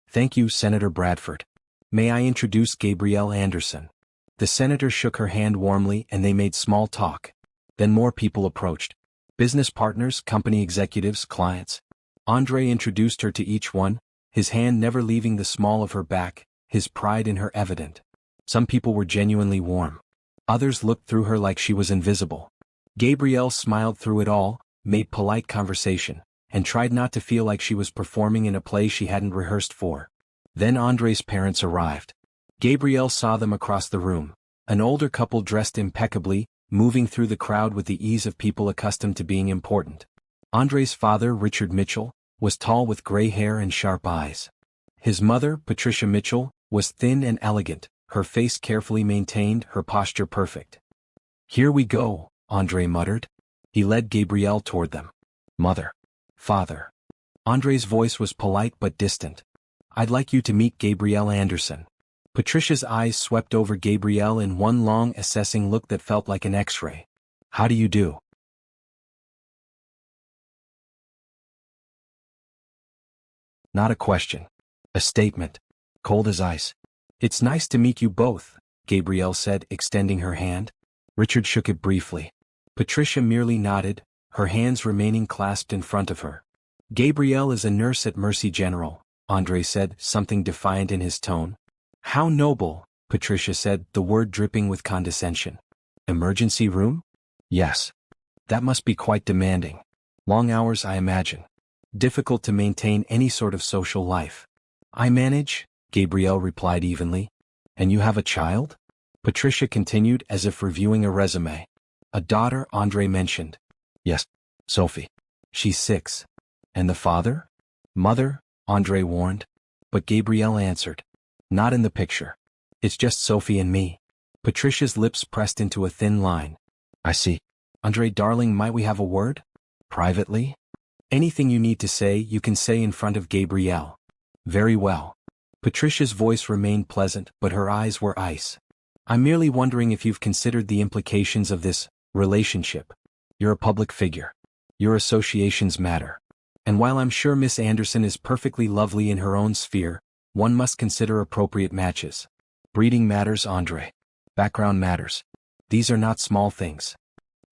A: Thank you, Senator Bradford. May I introduce Gabrielle Anderson? The senator shook her hand warmly and they made small talk. Then more people approached. Business partners, company executives, clients. Andre introduced her to each one, his hand never leaving the small of her back, his pride in her evident. Some people were genuinely warm. Others looked through her like she was invisible. Gabrielle smiled through it all, made polite conversation, and tried not to feel like she was performing in a play she hadn't rehearsed for. Then Andre's parents arrived. Gabrielle saw them across the room, an older couple dressed impeccably, moving through the crowd with the ease of people accustomed to being important. Andre's father, Richard Mitchell, was tall with gray hair and sharp eyes. His mother, Patricia Mitchell, was thin and elegant, her face carefully maintained, her posture perfect. Here we go, Andre muttered. He led Gabrielle toward them. Mother. Father. Andre's voice was polite but distant. I'd like you to meet Gabrielle Anderson. Patricia's eyes swept over Gabrielle in one long, assessing look that felt like an X-ray. How do you do? Not a question. A statement. Cold as ice. It's nice to meet you both, Gabrielle said, extending her hand. Richard shook it briefly. Patricia merely nodded, her hands remaining clasped in front of her. Gabrielle is a nurse at Mercy General, Andre said, something defiant in his tone. How noble, Patricia said, the word dripping with condescension. Emergency room? Yes. That must be quite demanding. Long hours, I imagine. Difficult to maintain any sort of social life. I manage, Gabrielle replied evenly. And you have a child? Patricia continued as if reviewing a resume. A daughter, Andre mentioned. Yes, Sophie. She's 6. And the father? Mother, Andre warned. But Gabrielle answered. Not in the picture. It's just Sophie and me. Patricia's lips pressed into a thin line. I see. Andre darling, might we have a word? Privately? Anything you need to say, you can say in front of Gabrielle. Very well. Patricia's voice remained pleasant, but her eyes were ice. I'm merely wondering if you've considered the implications of this relationship. You're a public figure. Your associations matter. And while I'm sure Miss Anderson is perfectly lovely in her own sphere, one must consider appropriate matches. Breeding matters, Andre. Background matters. These are not small things.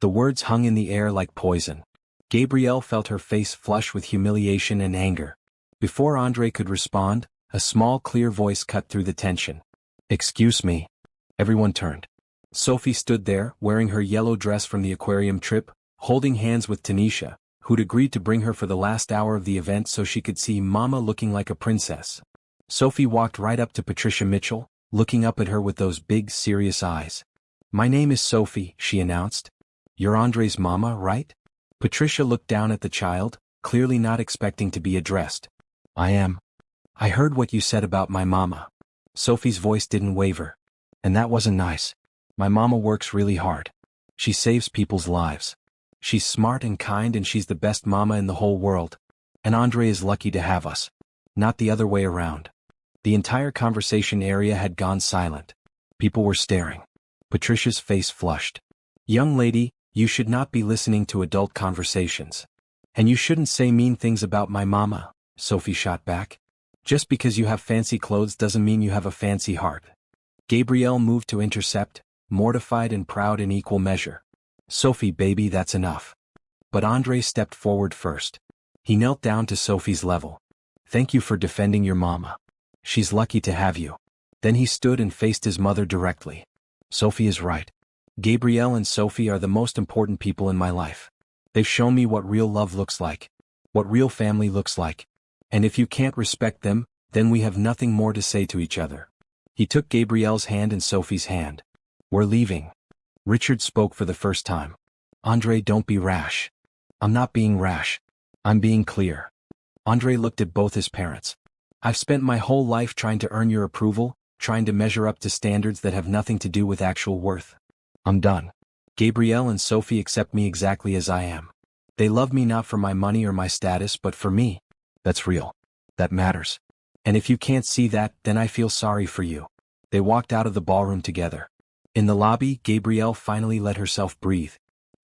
A: The words hung in the air like poison. Gabrielle felt her face flush with humiliation and anger. Before Andre could respond, a small clear voice cut through the tension. "Excuse me." Everyone turned. Sophie stood there, wearing her yellow dress from the aquarium trip, holding hands with Tanisha, who'd agreed to bring her for the last hour of the event so she could see Mama looking like a princess. Sophie walked right up to Patricia Mitchell, looking up at her with those big, serious eyes. "My name is Sophie," she announced. "You're Andre's mama, right?" Patricia looked down at the child, clearly not expecting to be addressed. "I am. I heard what you said about my mama." Sophie's voice didn't waver. "And that wasn't nice. My mama works really hard. She saves people's lives. She's smart and kind and she's the best mama in the whole world. And Andre is lucky to have us. Not the other way around." The entire conversation area had gone silent. People were staring. Patricia's face flushed. "Young lady, you should not be listening to adult conversations. And you shouldn't say mean things about my mama," Sophie shot back. "Just because you have fancy clothes doesn't mean you have a fancy heart." Gabrielle moved to intercept, mortified and proud in equal measure. "Sophie, baby, that's enough." But Andre stepped forward first. He knelt down to Sophie's level. "Thank you for defending your mama. She's lucky to have you." Then he stood and faced his mother directly. "Sophie is right. Gabrielle and Sophie are the most important people in my life. They've shown me what real love looks like, what real family looks like. And if you can't respect them, then we have nothing more to say to each other." He took Gabrielle's hand and Sophie's hand. "We're leaving." Richard spoke for the first time. "Andre, don't be rash." "I'm not being rash. I'm being clear." Andre looked at both his parents. "I've spent my whole life trying to earn your approval, trying to measure up to standards that have nothing to do with actual worth. I'm done. Gabrielle and Sophie accept me exactly as I am. They love me not for my money or my status but for me. That's real. That matters. And if you can't see that, then I feel sorry for you." They walked out of the ballroom together. In the lobby, Gabrielle finally let herself breathe.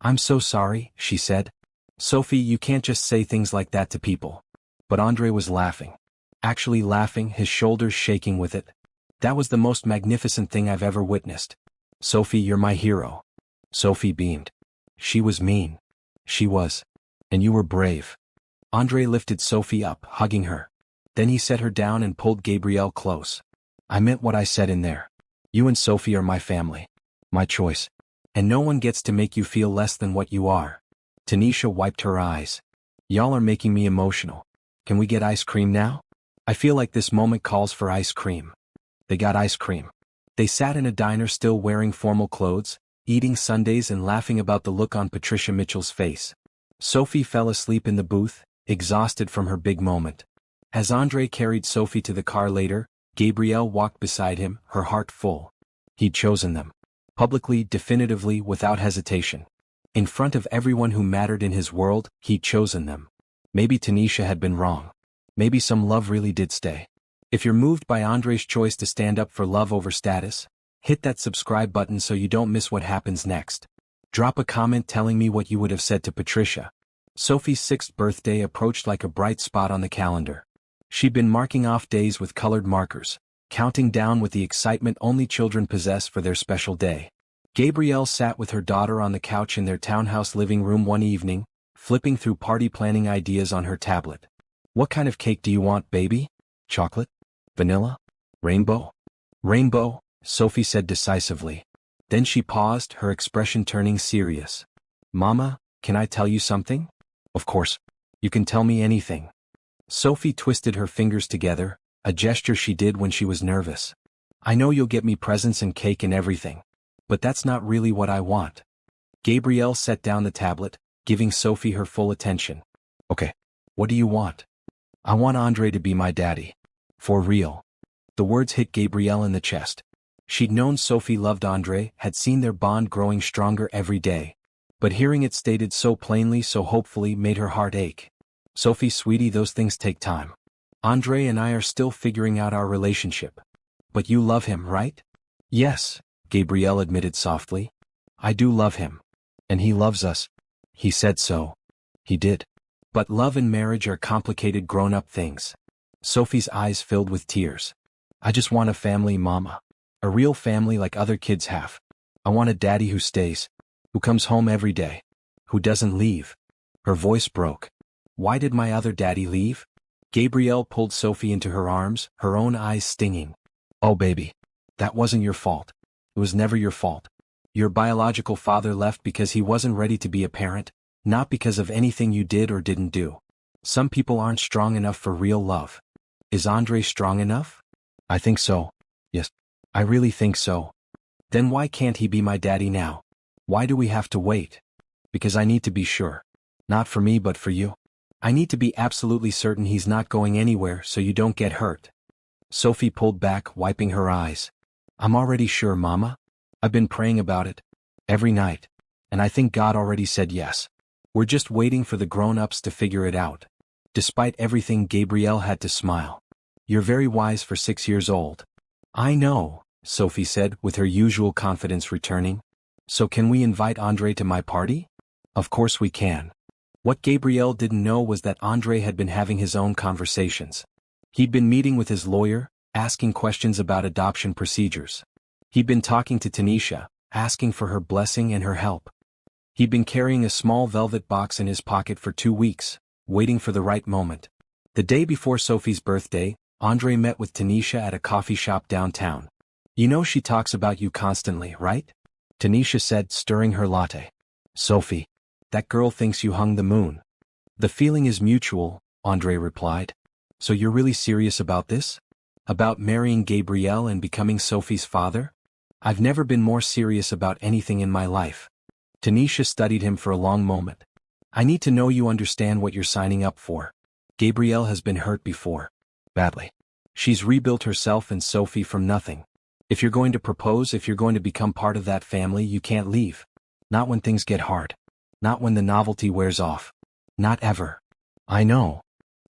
A: "I'm so sorry," she said. "Sophie, you can't just say things like that to people." But Andre was laughing. Actually laughing, his shoulders shaking with it. "That was the most magnificent thing I've ever witnessed. Sophie, you're my hero." Sophie beamed. "She was mean. She was. And you were brave." Andre lifted Sophie up, hugging her. Then he set her down and pulled Gabrielle close. "I meant what I said in there. You and Sophie are my family. My choice. And no one gets to make you feel less than what you are." Tanisha wiped her eyes. "Y'all are making me emotional. Can we get ice cream now? I feel like this moment calls for ice cream." They got ice cream. They sat in a diner still wearing formal clothes, eating sundaes and laughing about the look on Patricia Mitchell's face. Sophie fell asleep in the booth, exhausted from her big moment. As Andre carried Sophie to the car later, Gabrielle walked beside him, her heart full. He'd chosen them. Publicly, definitively, without hesitation. In front of everyone who mattered in his world, he'd chosen them. Maybe Tanisha had been wrong. Maybe some love really did stay. If you're moved by Andre's choice to stand up for love over status, hit that subscribe button so you don't miss what happens next. Drop a comment telling me what you would have said to Patricia. Sophie's 6th birthday approached like a bright spot on the calendar. She'd been marking off days with colored markers, counting down with the excitement only children possess for their special day. Gabrielle sat with her daughter on the couch in their townhouse living room one evening, flipping through party planning ideas on her tablet. "What kind of cake do you want, baby? Chocolate? Vanilla? Rainbow?" "Rainbow," Sophie said decisively. Then she paused, her expression turning serious. "Mama, can I tell you something?" "Of course. You can tell me anything." Sophie twisted her fingers together, a gesture she did when she was nervous. "I know you'll get me presents and cake and everything. But that's not really what I want." Gabrielle set down the tablet, giving Sophie her full attention. "Okay. What do you want?" "I want Andre to be my daddy. For real." The words hit Gabrielle in the chest. She'd known Sophie loved Andre, had seen their bond growing stronger every day. But hearing it stated so plainly, so hopefully, made her heart ache. "Sophie, sweetie, those things take time. Andre and I are still figuring out our relationship. But you love him, right?" "Yes," Gabrielle admitted softly. "I do love him. And he loves us. He said so." "He did." But love and marriage are complicated grown-up things. Sophie's eyes filled with tears. I just want a family, Mama. A real family like other kids have. I want a daddy who stays, who comes home every day, who doesn't leave. Her voice broke. Why did my other daddy leave? Gabrielle pulled Sophie into her arms, her own eyes stinging. Oh baby. That wasn't your fault. It was never your fault. Your biological father left because he wasn't ready to be a parent, not because of anything you did or didn't do. Some people aren't strong enough for real love. Is Andre strong enough? I think so. Yes, I really think so. Then why can't he be my daddy now? Why do we have to wait? Because I need to be sure. Not for me but for you. I need to be absolutely certain he's not going anywhere so you don't get hurt. Sophie pulled back, wiping her eyes. I'm already sure, Mama. I've been praying about it. Every night. And I think God already said yes. We're just waiting for the grown-ups to figure it out. Despite everything, Gabrielle had to smile. You're very wise for 6 years old. I know, Sophie said, with her usual confidence returning. So can we invite Andre to my party? Of course we can. What Gabrielle didn't know was that Andre had been having his own conversations. He'd been meeting with his lawyer, asking questions about adoption procedures. He'd been talking to Tanisha, asking for her blessing and her help. He'd been carrying a small velvet box in his pocket for 2 weeks, waiting for the right moment. The day before Sophie's birthday, Andre met with Tanisha at a coffee shop downtown. You know she talks about you constantly, right? Tanisha said, stirring her latte. Sophie, that girl thinks you hung the moon. The feeling is mutual, Andre replied. So you're really serious about this? About marrying Gabrielle and becoming Sophie's father? I've never been more serious about anything in my life. Tanisha studied him for a long moment. I need to know you understand what you're signing up for. Gabrielle has been hurt before. Badly. She's rebuilt herself and Sophie from nothing. If you're going to propose, if you're going to become part of that family, you can't leave. Not when things get hard. Not when the novelty wears off. Not ever. I know.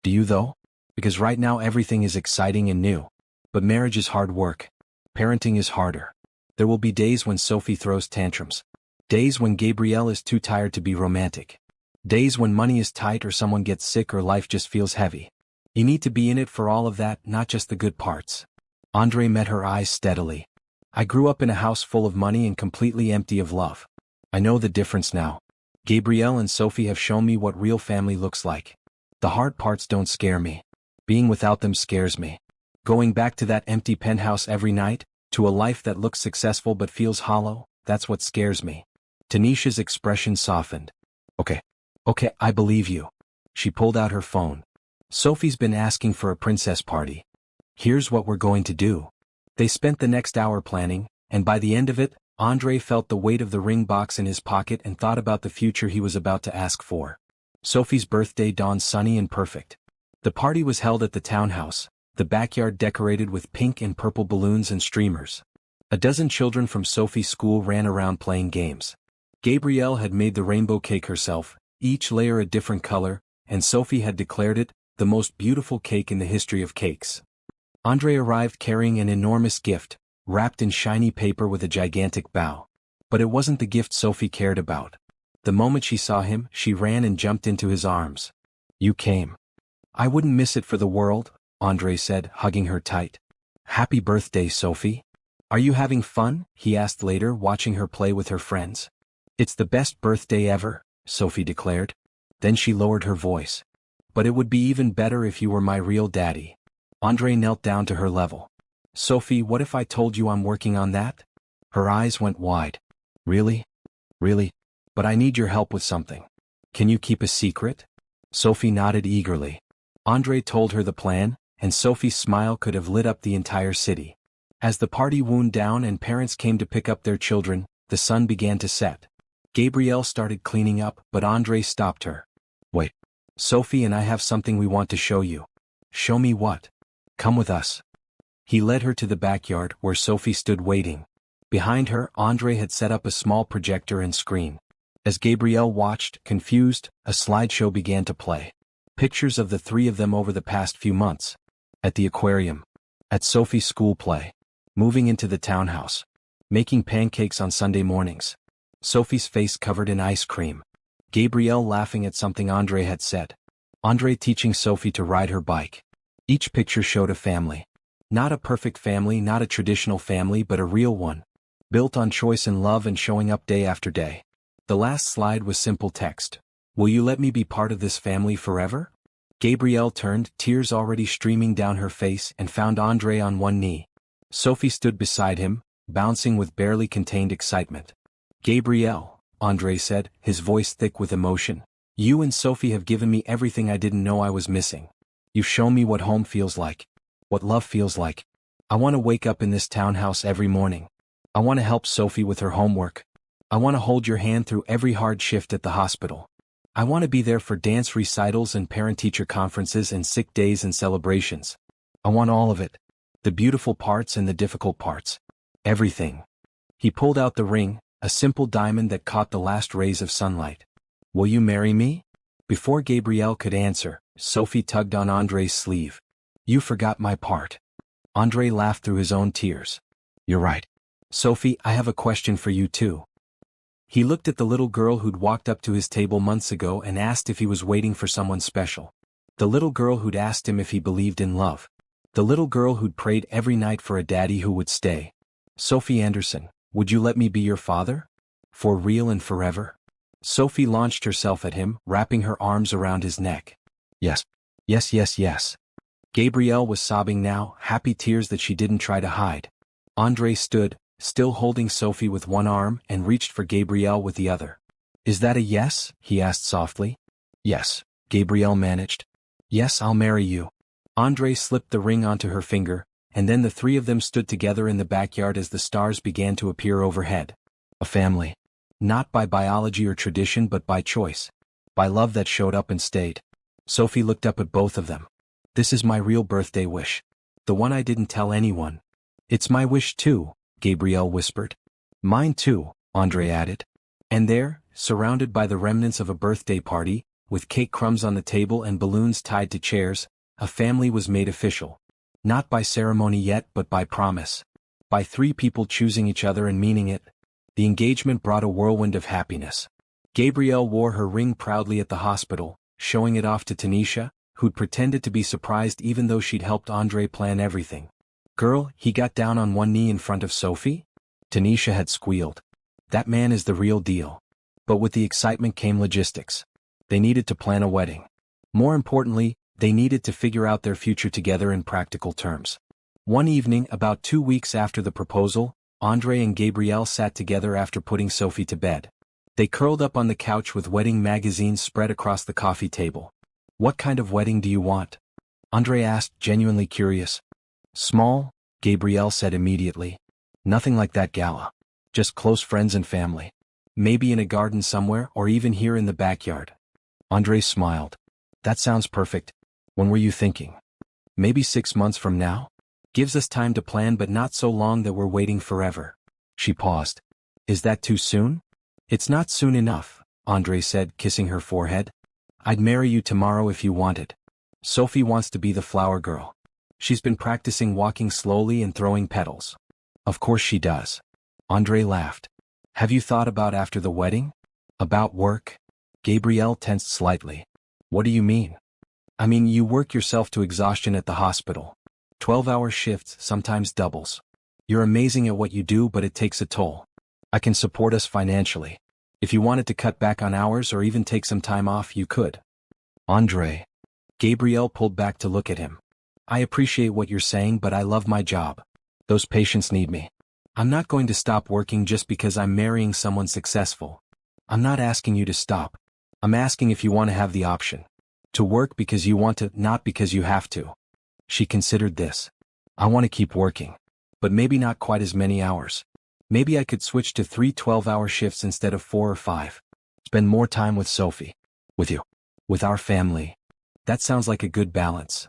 A: Do you though? Because right now everything is exciting and new. But marriage is hard work. Parenting is harder. There will be days when Sophie throws tantrums. Days when Gabrielle is too tired to be romantic. Days when money is tight or someone gets sick or life just feels heavy. You need to be in it for all of that, not just the good parts. Andre met her eyes steadily. I grew up in a house full of money and completely empty of love. I know the difference now. Gabrielle and Sophie have shown me what real family looks like. The hard parts don't scare me. Being without them scares me. Going back to that empty penthouse every night, to a life that looks successful but feels hollow, that's what scares me. Tanisha's expression softened. Okay, I believe you. She pulled out her phone. Sophie's been asking for a princess party. Here's what we're going to do. They spent the next hour planning, and by the end of it, Andre felt the weight of the ring box in his pocket and thought about the future he was about to ask for. Sophie's birthday dawned sunny and perfect. The party was held at the townhouse, the backyard decorated with pink and purple balloons and streamers. A dozen children from Sophie's school ran around playing games. Gabrielle had made the rainbow cake herself, each layer a different color, and Sophie had declared it the most beautiful cake in the history of cakes. Andre arrived carrying an enormous gift, wrapped in shiny paper with a gigantic bow. But it wasn't the gift Sophie cared about. The moment she saw him, she ran and jumped into his arms. You came. I wouldn't miss it for the world, Andre said, hugging her tight. Happy birthday, Sophie. Are you having fun? He asked later, watching her play with her friends. It's the best birthday ever, Sophie declared. Then she lowered her voice. But it would be even better if you were my real daddy. Andre knelt down to her level. Sophie, what if I told you I'm working on that? Her eyes went wide. Really? Really? But I need your help with something. Can you keep a secret? Sophie nodded eagerly. Andre told her the plan, and Sophie's smile could have lit up the entire city. As the party wound down and parents came to pick up their children, the sun began to set. Gabrielle started cleaning up, but Andre stopped her. Wait. Sophie and I have something we want to show you. Show me what? Come with us. He led her to the backyard where Sophie stood waiting. Behind her, Andre had set up a small projector and screen. As Gabrielle watched, confused, a slideshow began to play. Pictures of the three of them over the past few months. At the aquarium. At Sophie's school play. Moving into the townhouse. Making pancakes on Sunday mornings. Sophie's face covered in ice cream. Gabrielle laughing at something Andre had said. Andre teaching Sophie to ride her bike. Each picture showed a family. Not a perfect family, not a traditional family, but a real one. Built on choice and love and showing up day after day. The last slide was simple text. Will you let me be part of this family forever? Gabrielle turned, tears already streaming down her face, and found Andre on one knee. Sophie stood beside him, bouncing with barely contained excitement. Gabrielle, Andre said, his voice thick with emotion. You and Sophie have given me everything I didn't know I was missing. You've shown me what home feels like. What love feels like. I want to wake up in this townhouse every morning. I want to help Sophie with her homework. I want to hold your hand through every hard shift at the hospital. I want to be there for dance recitals and parent-teacher conferences and sick days and celebrations. I want all of it. The beautiful parts and the difficult parts. Everything. He pulled out the ring, a simple diamond that caught the last rays of sunlight. Will you marry me? Before Gabrielle could answer, Sophie tugged on Andre's sleeve. You forgot my part. Andre laughed through his own tears. You're right. Sophie, I have a question for you too. He looked at the little girl who'd walked up to his table months ago and asked if he was waiting for someone special. The little girl who'd asked him if he believed in love. The little girl who'd prayed every night for a daddy who would stay. Sophie Anderson, would you let me be your father? For real and forever? Sophie launched herself at him, wrapping her arms around his neck. Yes. Yes, yes, yes. Gabrielle was sobbing now, happy tears that she didn't try to hide. Andre stood, still holding Sophie with one arm, and reached for Gabrielle with the other. Is that a yes? He asked softly. Yes, Gabrielle managed. Yes, I'll marry you. Andre slipped the ring onto her finger, and then the three of them stood together in the backyard as the stars began to appear overhead. A family. Not by biology or tradition but by choice. By love that showed up and stayed. Sophie looked up at both of them. This is my real birthday wish. The one I didn't tell anyone. It's my wish too, Gabrielle whispered. Mine too, Andre added. And there, surrounded by the remnants of a birthday party, with cake crumbs on the table and balloons tied to chairs, a family was made official. Not by ceremony yet but by promise. By three people choosing each other and meaning it. The engagement brought a whirlwind of happiness. Gabrielle wore her ring proudly at the hospital, showing it off to Tanisha, who'd pretended to be surprised even though she'd helped Andre plan everything. Girl, he got down on one knee in front of Sophie? Tanisha had squealed. That man is the real deal. But with the excitement came logistics. They needed to plan a wedding. More importantly, they needed to figure out their future together in practical terms. One evening, about 2 weeks after the proposal, Andre and Gabrielle sat together after putting Sophie to bed. They curled up on the couch with wedding magazines spread across the coffee table. What kind of wedding do you want? Andre asked, genuinely curious. Small, Gabrielle said immediately. Nothing like that gala. Just close friends and family. Maybe in a garden somewhere or even here in the backyard. Andre smiled. That sounds perfect. When were you thinking? Maybe 6 months from now? Gives us time to plan but not so long that we're waiting forever. She paused. Is that too soon? It's not soon enough, Andre said, kissing her forehead. I'd marry you tomorrow if you wanted. Sophie wants to be the flower girl. She's been practicing walking slowly and throwing petals. Of course she does. Andre laughed. Have you thought about after the wedding? About work? Gabrielle tensed slightly. What do you mean? I mean you work yourself to exhaustion at the hospital. 12-hour shifts, sometimes doubles. You're amazing at what you do but it takes a toll. I can support us financially. If you wanted to cut back on hours or even take some time off, you could. Andre. Gabrielle pulled back to look at him. I appreciate what you're saying but I love my job. Those patients need me. I'm not going to stop working just because I'm marrying someone successful. I'm not asking you to stop. I'm asking if you want to have the option. To work because you want to, not because you have to. She considered this. I want to keep working. But maybe not quite as many hours. Maybe I could switch to 3 12-hour shifts instead of 4 or 5. Spend more time with Sophie. With you. With our family. That sounds like a good balance.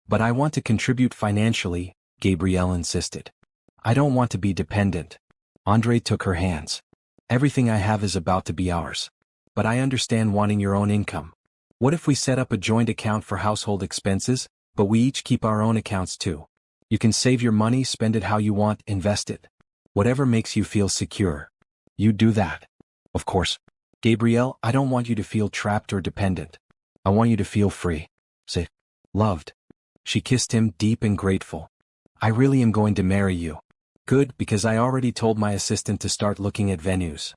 A: But I want to contribute financially, Gabrielle insisted. I don't want to be dependent. Andre took her hands. Everything I have is about to be ours. But I understand wanting your own income. What if we set up a joint account for household expenses, but we each keep our own accounts too? You can save your money, spend it how you want, invest it. Whatever makes you feel secure. You do that. Of course. Gabrielle, I don't want you to feel trapped or dependent. I want you to feel free. Say, loved. She kissed him, deep and grateful. I really am going to marry you. Good, because I already told my assistant to start looking at venues.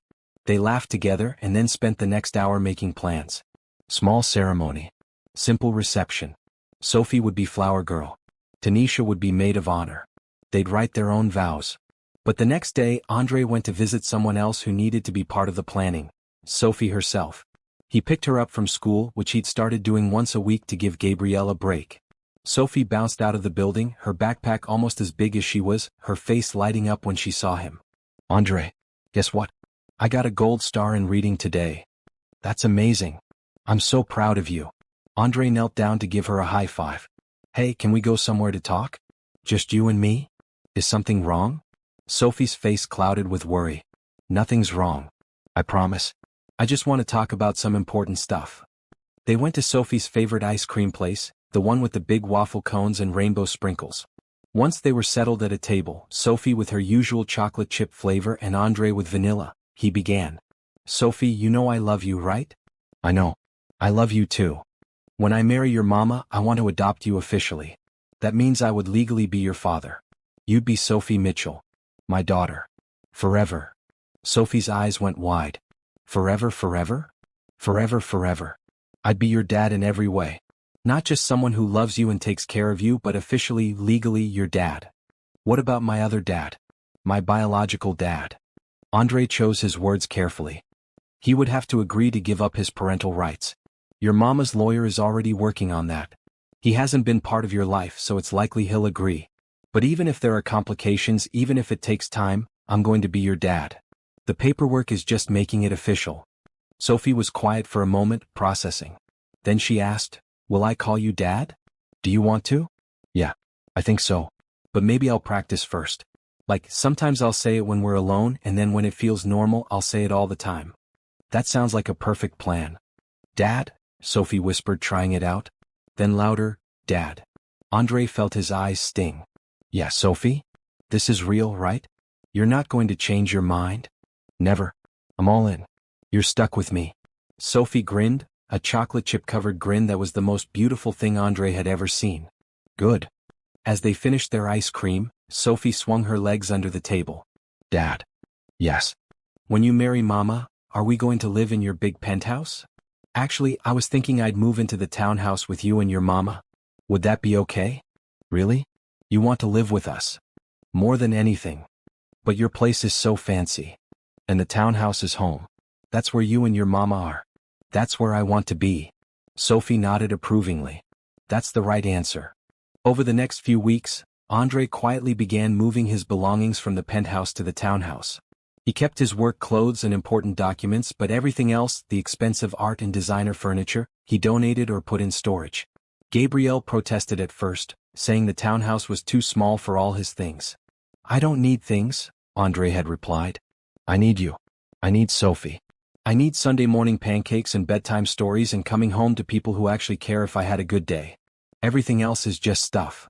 A: They laughed together and then spent the next hour making plans. Small ceremony. Simple reception. Sophie would be flower girl. Tanisha would be maid of honor. They'd write their own vows. But the next day, Andre went to visit someone else who needed to be part of the planning. Sophie herself. He picked her up from school, which he'd started doing once a week to give Gabrielle a break. Sophie bounced out of the building, her backpack almost as big as she was, her face lighting up when she saw him. Andre, guess what? I got a gold star in reading today. That's amazing. I'm so proud of you. Andre knelt down to give her a high five. Hey, can we go somewhere to talk? Just you and me? Is something wrong? Sophie's face clouded with worry. Nothing's wrong. I promise. I just want to talk about some important stuff. They went to Sophie's favorite ice cream place, the one with the big waffle cones and rainbow sprinkles. Once they were settled at a table, Sophie with her usual chocolate chip flavor and Andre with vanilla, he began. Sophie, you know I love you, right? I know. I love you too. When I marry your mama, I want to adopt you officially. That means I would legally be your father. You'd be Sophie Mitchell. My daughter. Forever. Sophie's eyes went wide. Forever, forever? Forever, forever. I'd be your dad in every way. Not just someone who loves you and takes care of you, but officially, legally, your dad. What about my other dad? My biological dad. Andre chose his words carefully. He would have to agree to give up his parental rights. Your mama's lawyer is already working on that. He hasn't been part of your life, so it's likely he'll agree. But even if there are complications, even if it takes time, I'm going to be your dad. The paperwork is just making it official. Sophie was quiet for a moment, processing. Then she asked, will I call you Dad? Do you want to? Yeah, I think so. But maybe I'll practice first. Like, sometimes I'll say it when we're alone, and then when it feels normal, I'll say it all the time. That sounds like a perfect plan. Dad? Sophie whispered, trying it out. Then louder, Dad. Andre felt his eyes sting. Yeah, Sophie? This is real, right? You're not going to change your mind? Never. I'm all in. You're stuck with me. Sophie grinned, a chocolate chip-covered grin that was the most beautiful thing Andre had ever seen. Good. As they finished their ice cream, Sophie swung her legs under the table. Dad. Yes. When you marry Mama, are we going to live in your big penthouse? Actually, I was thinking I'd move into the townhouse with you and your mama. Would that be okay? Really? You want to live with us? More than anything. But your place is so fancy. And the townhouse is home. That's where you and your mama are. That's where I want to be. Sophie nodded approvingly. That's the right answer. Over the next few weeks, Andre quietly began moving his belongings from the penthouse to the townhouse. He kept his work clothes and important documents, but everything else, the expensive art and designer furniture, he donated or put in storage. Gabrielle protested at first, saying the townhouse was too small for all his things. I don't need things, Andre had replied. I need you. I need Sophie. I need Sunday morning pancakes and bedtime stories and coming home to people who actually care if I had a good day. Everything else is just stuff.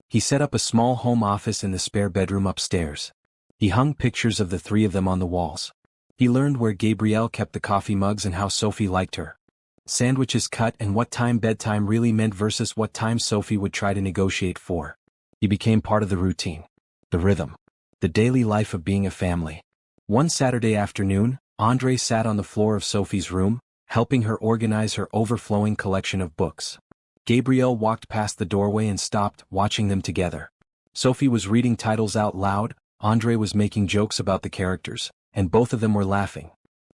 A: He set up a small home office in the spare bedroom upstairs. He hung pictures of the three of them on the walls. He learned where Gabrielle kept the coffee mugs and how Sophie liked her sandwiches cut and what time bedtime really meant versus what time Sophie would try to negotiate for. He became part of the routine, the rhythm, the daily life of being a family. One Saturday afternoon, Andre sat on the floor of Sophie's room, helping her organize her overflowing collection of books. Gabrielle walked past the doorway and stopped, watching them together. Sophie was reading titles out loud, Andre was making jokes about the characters, and both of them were laughing.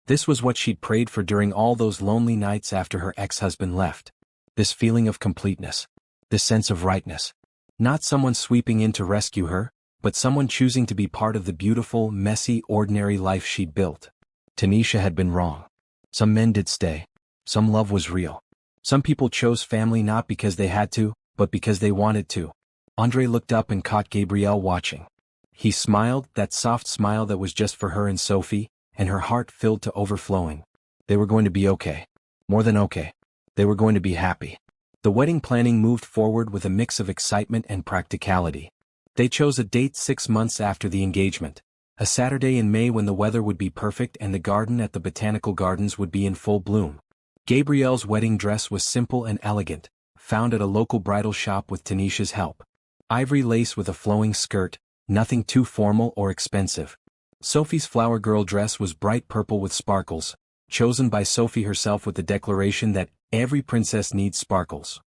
A: This was what she'd prayed for during all those lonely nights after her ex-husband left. This feeling of completeness. This sense of rightness. Not someone sweeping in to rescue her, but someone choosing to be part of the beautiful, messy, ordinary life she'd built. Tanisha had been wrong. Some men did stay. Some love was real. Some people chose family not because they had to, but because they wanted to. Andre looked up and caught Gabrielle watching. He smiled, that soft smile that was just for her and Sophie, and her heart filled to overflowing. They were going to be okay. More than okay. They were going to be happy. The wedding planning moved forward with a mix of excitement and practicality. They chose a date 6 months after the engagement. A Saturday in May when the weather would be perfect and the garden at the Botanical Gardens would be in full bloom. Gabrielle's wedding dress was simple and elegant, found at a local bridal shop with Tanisha's help. Ivory lace with a flowing skirt, nothing too formal or expensive. Sophie's flower girl dress was bright purple with sparkles, chosen by Sophie herself with the declaration that every princess needs sparkles.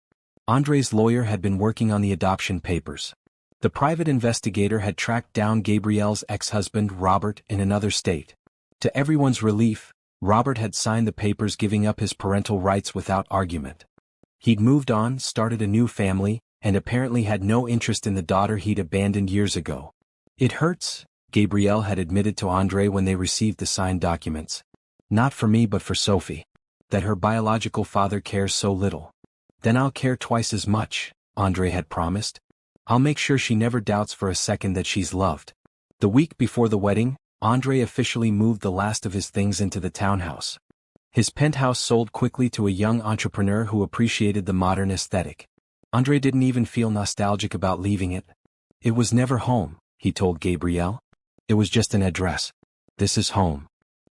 A: Andre's lawyer had been working on the adoption papers. The private investigator had tracked down Gabrielle's ex-husband Robert in another state. To everyone's relief, Robert had signed the papers giving up his parental rights without argument. He'd moved on, started a new family, and apparently had no interest in the daughter he'd abandoned years ago. "It hurts," Gabrielle had admitted to Andre when they received the signed documents. "Not for me but for Sophie. That her biological father cares so little. Then I'll care twice as much," Andre had promised. "I'll make sure she never doubts for a second that she's loved." The week before the wedding, Andre officially moved the last of his things into the townhouse. His penthouse sold quickly to a young entrepreneur who appreciated the modern aesthetic. Andre didn't even feel nostalgic about leaving it. "It was never home," he told Gabrielle. "It was just an address. This is home."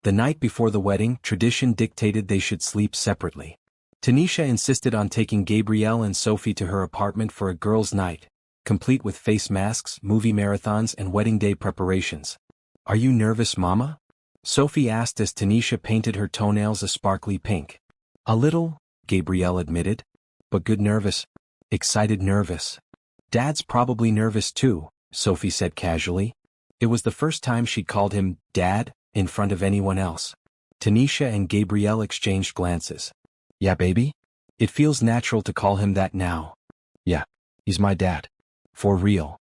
A: The night before the wedding, tradition dictated they should sleep separately. Tanisha insisted on taking Gabrielle and Sophie to her apartment for a girls' night, complete with face masks, movie marathons and wedding day preparations. "Are you nervous, Mama?" Sophie asked as Tanisha painted her toenails a sparkly pink. "A little," Gabrielle admitted. "But good nervous. Excited nervous." "Dad's probably nervous too," Sophie said casually. It was the first time she'd called him Dad in front of anyone else. Tanisha and Gabrielle exchanged glances. "Yeah, baby? It feels natural to call him that now." "Yeah, he's my dad. For real."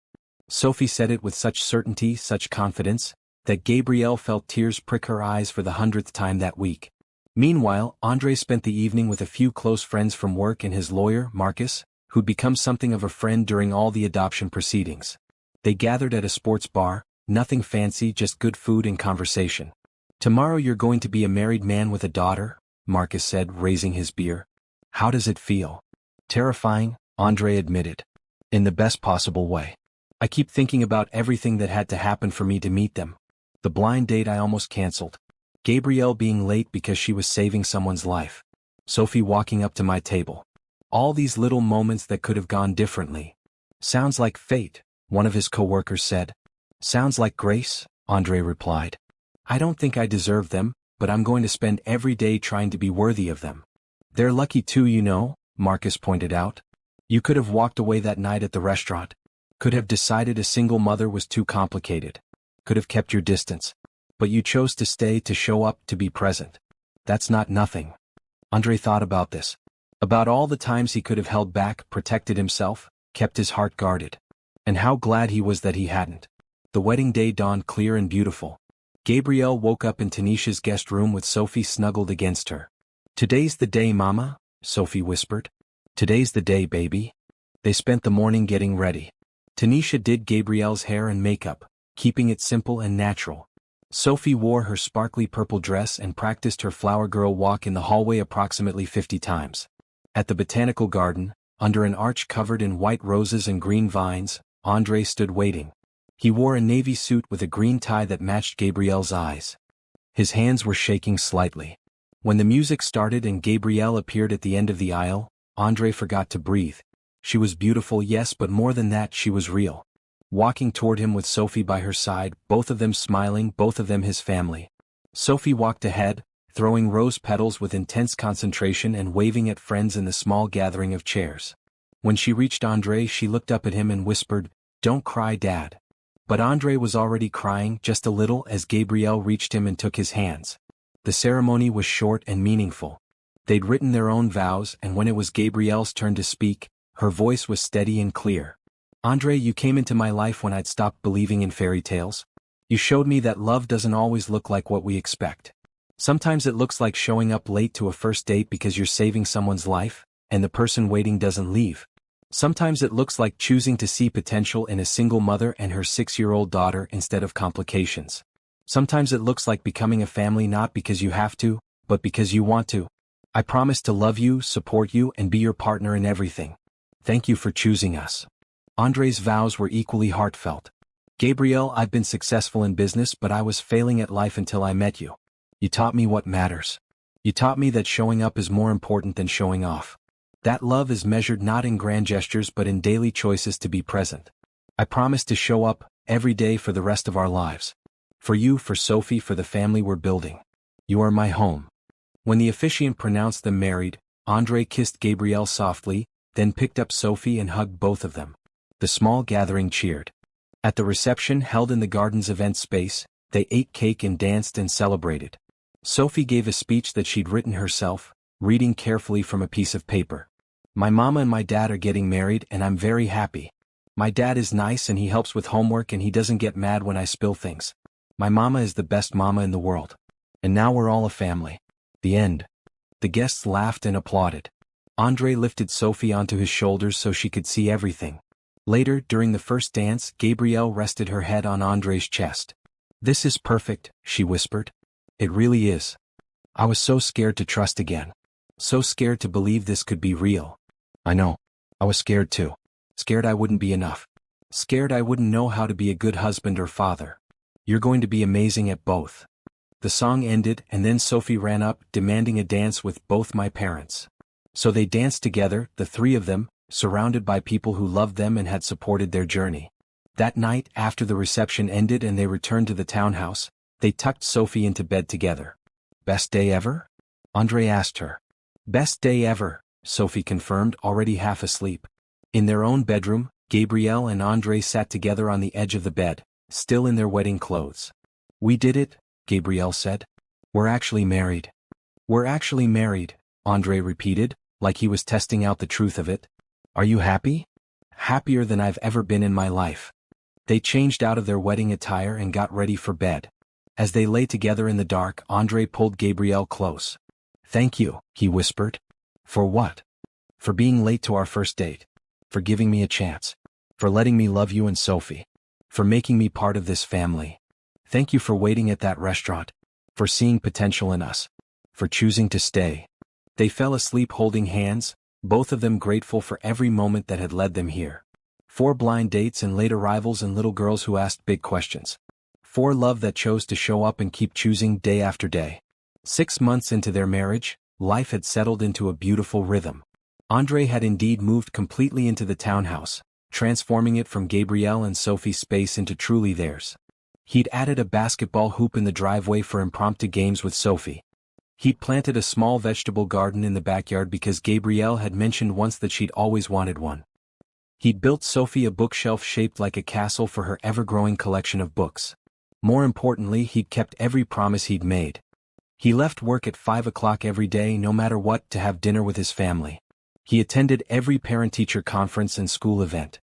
A: Sophie said it with such certainty, such confidence, that Gabrielle felt tears prick her eyes for the 100th time that week. Meanwhile, Andre spent the evening with a few close friends from work and his lawyer, Marcus, who'd become something of a friend during all the adoption proceedings. They gathered at a sports bar, nothing fancy, just good food and conversation. "Tomorrow you're going to be a married man with a daughter," Marcus said, raising his beer. "How does it feel?" "Terrifying," Andre admitted. "In the best possible way. I keep thinking about everything that had to happen for me to meet them. The blind date I almost canceled. Gabrielle being late because she was saving someone's life. Sophie walking up to my table. All these little moments that could have gone differently." "Sounds like fate," one of his co-workers said. "Sounds like grace," Andre replied. "I don't think I deserve them, but I'm going to spend every day trying to be worthy of them." "They're lucky too, you know," Marcus pointed out. "You could have walked away that night at the restaurant. Could have decided a single mother was too complicated. Could have kept your distance. But you chose to stay, to show up, to be present. That's not nothing." Andre thought about this. About all the times he could have held back, protected himself, kept his heart guarded. And how glad he was that he hadn't. The wedding day dawned clear and beautiful. Gabrielle woke up in Tanisha's guest room with Sophie snuggled against her. "Today's the day, Mama," Sophie whispered. "Today's the day, baby." They spent the morning getting ready. Tanisha did Gabrielle's hair and makeup, keeping it simple and natural. Sophie wore her sparkly purple dress and practiced her flower girl walk in the hallway approximately 50 times. At the botanical garden, under an arch covered in white roses and green vines, Andre stood waiting. He wore a navy suit with a green tie that matched Gabrielle's eyes. His hands were shaking slightly. When the music started and Gabrielle appeared at the end of the aisle, Andre forgot to breathe. She was beautiful, yes, but more than that, she was real. Walking toward him with Sophie by her side, both of them smiling, both of them his family. Sophie walked ahead, throwing rose petals with intense concentration and waving at friends in the small gathering of chairs. When she reached Andre, she looked up at him and whispered, "Don't cry, Dad." But Andre was already crying, just a little, as Gabrielle reached him and took his hands. The ceremony was short and meaningful. They'd written their own vows, and when it was Gabrielle's turn to speak, her voice was steady and clear. "Andre, you came into my life when I'd stopped believing in fairy tales. You showed me that love doesn't always look like what we expect. Sometimes it looks like showing up late to a first date because you're saving someone's life, and the person waiting doesn't leave. Sometimes it looks like choosing to see potential in a single mother and her 6-year-old daughter instead of complications. Sometimes it looks like becoming a family not because you have to, but because you want to. I promise to love you, support you, and be your partner in everything. Thank you for choosing us." Andre's vows were equally heartfelt. "Gabrielle, I've been successful in business, but I was failing at life until I met you. You taught me what matters. You taught me that showing up is more important than showing off. That love is measured not in grand gestures but in daily choices to be present. I promise to show up every day for the rest of our lives. For you, for Sophie, for the family we're building. You are my home." When the officiant pronounced them married, André kissed Gabrielle softly, then picked up Sophie and hugged both of them. The small gathering cheered. At the reception held in the garden's event space, they ate cake and danced and celebrated. Sophie gave a speech that she'd written herself, reading carefully from a piece of paper. "My mama and my dad are getting married and I'm very happy. My dad is nice and he helps with homework and he doesn't get mad when I spill things. My mama is the best mama in the world. And now we're all a family." The end. The guests laughed and applauded. André lifted Sophie onto his shoulders so she could see everything. Later, during the first dance, Gabrielle rested her head on André's chest. "This is perfect," she whispered. "It really is. I was so scared to trust again. So scared to believe this could be real." "I know. I was scared too. Scared I wouldn't be enough. Scared I wouldn't know how to be a good husband or father. You're going to be amazing at both." The song ended and then Sophie ran up, demanding a dance with both my parents. So they danced together, the three of them, surrounded by people who loved them and had supported their journey. That night, after the reception ended and they returned to the townhouse, they tucked Sophie into bed together. "Best day ever?" André asked her. "Best day ever," Sophie confirmed, already half asleep. In their own bedroom, Gabrielle and André sat together on the edge of the bed, still in their wedding clothes. "We did it," Gabrielle said. "We're actually married." "We're actually married," André repeated, like he was testing out the truth of it. "Are you happy?" "Happier than I've ever been in my life." They changed out of their wedding attire and got ready for bed. As they lay together in the dark, André pulled Gabrielle close. "Thank you," he whispered. "For what?" "For being late to our first date. For giving me a chance. For letting me love you and Sophie. For making me part of this family. Thank you for waiting at that restaurant. For seeing potential in us. For choosing to stay." They fell asleep holding hands, both of them grateful for every moment that had led them here. 4 blind dates and late arrivals and little girls who asked big questions. 4 love that chose to show up and keep choosing day after day. 6 months into their marriage, life had settled into a beautiful rhythm. André had indeed moved completely into the townhouse, transforming it from Gabrielle and Sophie's space into truly theirs. He'd added a basketball hoop in the driveway for impromptu games with Sophie. He'd planted a small vegetable garden in the backyard because Gabrielle had mentioned once that she'd always wanted one. He'd built Sophie a bookshelf shaped like a castle for her ever-growing collection of books. More importantly, he'd kept every promise he'd made. He left work at 5 o'clock every day no matter what to have dinner with his family. He attended every parent-teacher conference and school event.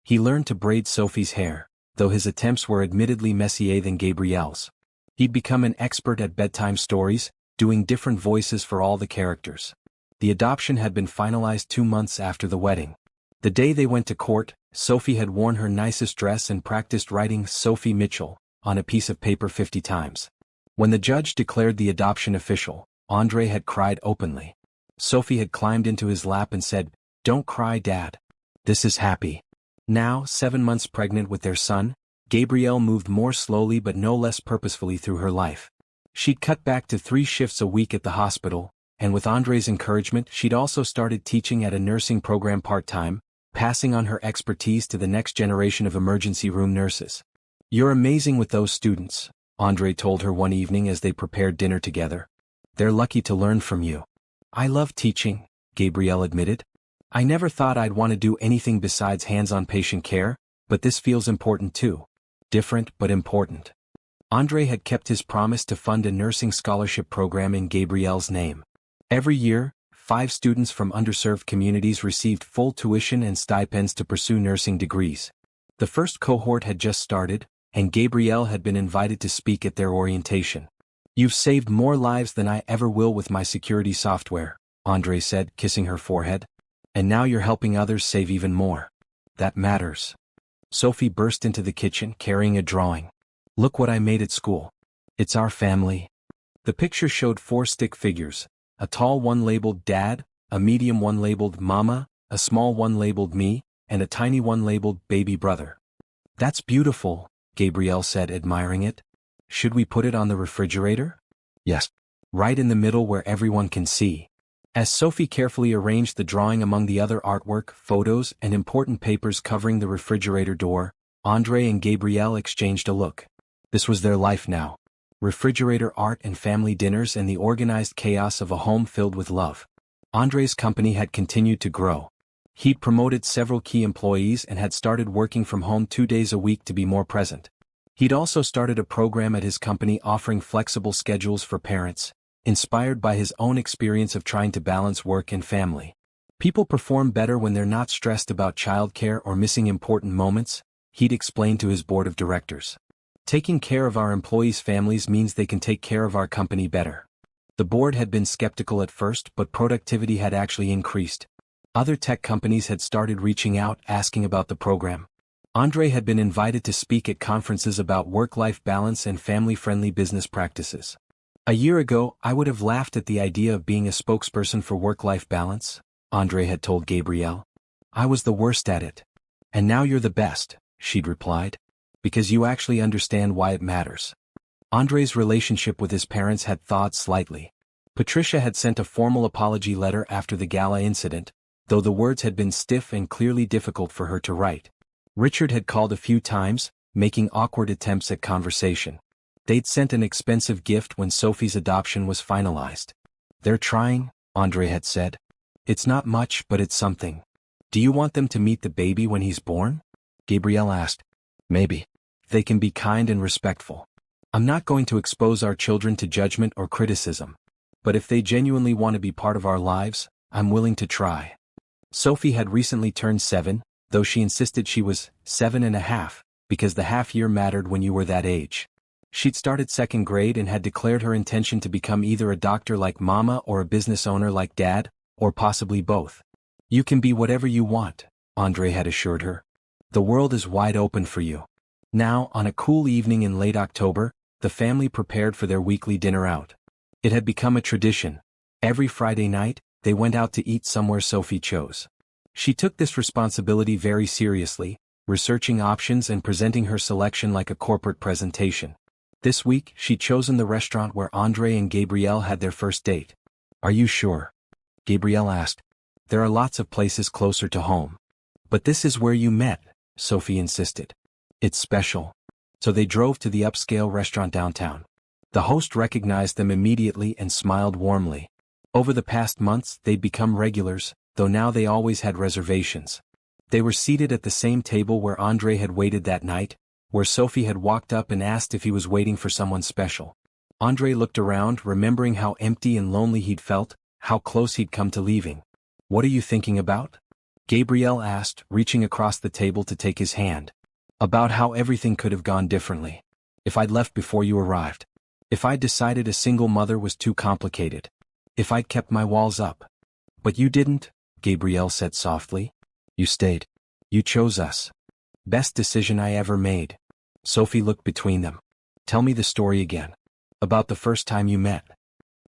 A: He learned to braid Sophie's hair, though his attempts were admittedly messier than Gabrielle's. He'd become an expert at bedtime stories, doing different voices for all the characters. The adoption had been finalized 2 months after the wedding. The day they went to court, Sophie had worn her nicest dress and practiced writing Sophie Mitchell on a piece of paper 50 times. When the judge declared the adoption official, André had cried openly. Sophie had climbed into his lap and said, "Don't cry, Dad. This is happy." Now, 7 months pregnant with their son, Gabrielle moved more slowly but no less purposefully through her life. She'd cut back to 3 shifts a week at the hospital, and with André's encouragement she'd also started teaching at a nursing program part-time, passing on her expertise to the next generation of emergency room nurses. "You're amazing with those students," André told her one evening as they prepared dinner together. "They're lucky to learn from you." "I love teaching," Gabrielle admitted. "I never thought I'd want to do anything besides hands-on patient care, but this feels important too. Different but important." André had kept his promise to fund a nursing scholarship program in Gabrielle's name. Every year, 5 students from underserved communities received full tuition and stipends to pursue nursing degrees. The first cohort had just started, and Gabrielle had been invited to speak at their orientation. "You've saved more lives than I ever will with my security software," André said, kissing her forehead. "And now you're helping others save even more. That matters." Sophie burst into the kitchen carrying a drawing. "Look what I made at school. It's our family." The picture showed 4 stick figures, a tall one labeled Dad, a medium one labeled Mama, a small one labeled me, and a tiny one labeled Baby Brother. "That's beautiful," Gabrielle said, admiring it. "Should we put it on the refrigerator?" "Yes. right in the middle where everyone can see. As Sophie carefully arranged the drawing among the other artwork, photos, and important papers covering the refrigerator door, André and Gabrielle exchanged a look. This was their life now. Refrigerator art and family dinners and the organized chaos of a home filled with love. André's company had continued to grow. He'd promoted several key employees and had started working from home 2 days a week to be more present. He'd also started a program at his company offering flexible schedules for parents, inspired by his own experience of trying to balance work and family. People perform better when they're not stressed about childcare or missing important moments, he'd explained to his board of directors. Taking care of our employees' families means they can take care of our company better. The board had been skeptical at first, but productivity had actually increased. Other tech companies had started reaching out, asking about the program. André had been invited to speak at conferences about work-life balance and family-friendly business practices. A year ago, I would have laughed at the idea of being a spokesperson for work-life balance, André had told Gabrielle. I was the worst at it. And now you're the best, she'd replied. Because you actually understand why it matters. André's relationship with his parents had thawed slightly. Patricia had sent a formal apology letter after the gala incident, though the words had been stiff and clearly difficult for her to write. Richard had called a few times, making awkward attempts at conversation. They'd sent an expensive gift when Sophie's adoption was finalized. They're trying, André had said. It's not much, but it's something. Do you want them to meet the baby when he's born? Gabrielle asked. Maybe. They can be kind and respectful. I'm not going to expose our children to judgment or criticism. But if they genuinely want to be part of our lives, I'm willing to try. Sophie had recently turned 7, though she insisted she was 7.5, because the half year mattered when you were that age. She'd started 2nd grade and had declared her intention to become either a doctor like Mama or a business owner like Dad, or possibly both. You can be whatever you want, André had assured her. The world is wide open for you. Now, on a cool evening in late October, the family prepared for their weekly dinner out. It had become a tradition. Every Friday night, they went out to eat somewhere Sophie chose. She took this responsibility very seriously, researching options and presenting her selection like a corporate presentation. This week, she'd chosen the restaurant where André and Gabrielle had their first date. Are you sure? Gabrielle asked. There are lots of places closer to home. But this is where you met, Sophie insisted. It's special. So they drove to the upscale restaurant downtown. The host recognized them immediately and smiled warmly. Over the past months, they'd become regulars, though now they always had reservations. They were seated at the same table where André had waited that night, where Sophie had walked up and asked if he was waiting for someone special. André looked around, remembering how empty and lonely he'd felt, how close he'd come to leaving. What are you thinking about? Gabrielle asked, reaching across the table to take his hand. About how everything could have gone differently. If I'd left before you arrived. If I'd decided a single mother was too complicated. If I'd kept my walls up. But you didn't, Gabrielle said softly. You stayed. You chose us. Best decision I ever made. Sophie looked between them. Tell me the story again. About the first time you met.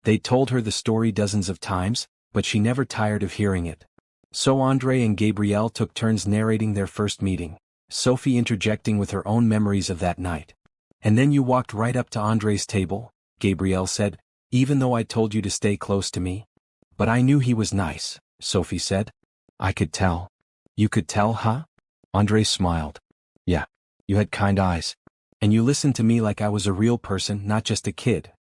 A: They'd told her the story dozens of times, but she never tired of hearing it. So André and Gabrielle took turns narrating their first meeting, Sophie interjecting with her own memories of that night. And then you walked right up to André's table, Gabrielle said, even though I told you to stay close to me. But I knew he was nice, Sophie said. I could tell. You could tell, huh? André smiled. Yeah. You had kind eyes. And you listened to me like I was a real person, not just a kid.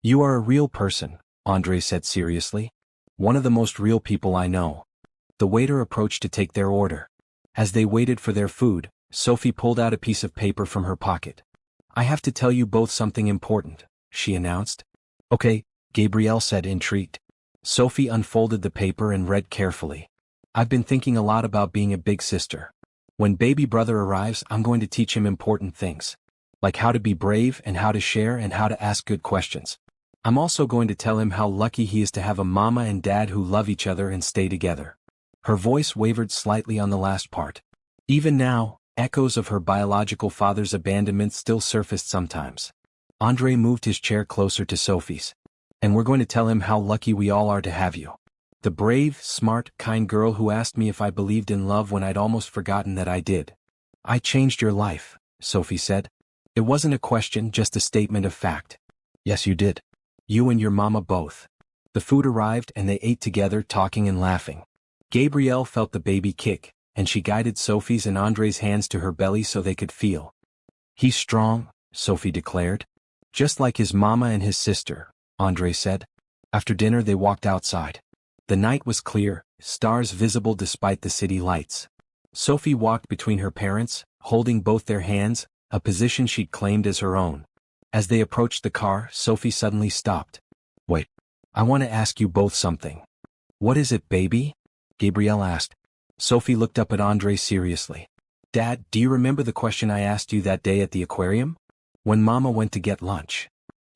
A: You are a real person, André said seriously. One of the most real people I know. The waiter approached to take their order. As they waited for their food, Sophie pulled out a piece of paper from her pocket. I have to tell you both something important, she announced. Okay, Gabrielle said, intrigued. Sophie unfolded the paper and read carefully. I've been thinking a lot about being a big sister. When baby brother arrives, I'm going to teach him important things. Like how to be brave and how to share and how to ask good questions. I'm also going to tell him how lucky he is to have a mama and dad who love each other and stay together. Her voice wavered slightly on the last part. Even now, echoes of her biological father's abandonment still surfaced sometimes. André moved his chair closer to Sophie's. And we're going to tell him how lucky we all are to have you. The brave, smart, kind girl who asked me if I believed in love when I'd almost forgotten that I did. I changed your life, Sophie said. It wasn't a question, just a statement of fact. Yes, you did. You and your mama both. The food arrived and they ate together, talking and laughing. Gabrielle felt the baby kick, and she guided Sophie's and Andre's hands to her belly so they could feel. He's strong, Sophie declared. Just like his mama and his sister, Andre said. After dinner they walked outside. The night was clear, stars visible despite the city lights. Sophie walked between her parents, holding both their hands, a position she'd claimed as her own. As they approached the car, Sophie suddenly stopped. Wait. I want to ask you both something. What is it, baby? Gabrielle asked. Sophie looked up at Andre seriously. Dad, do you remember the question I asked you that day at the aquarium? When Mama went to get lunch.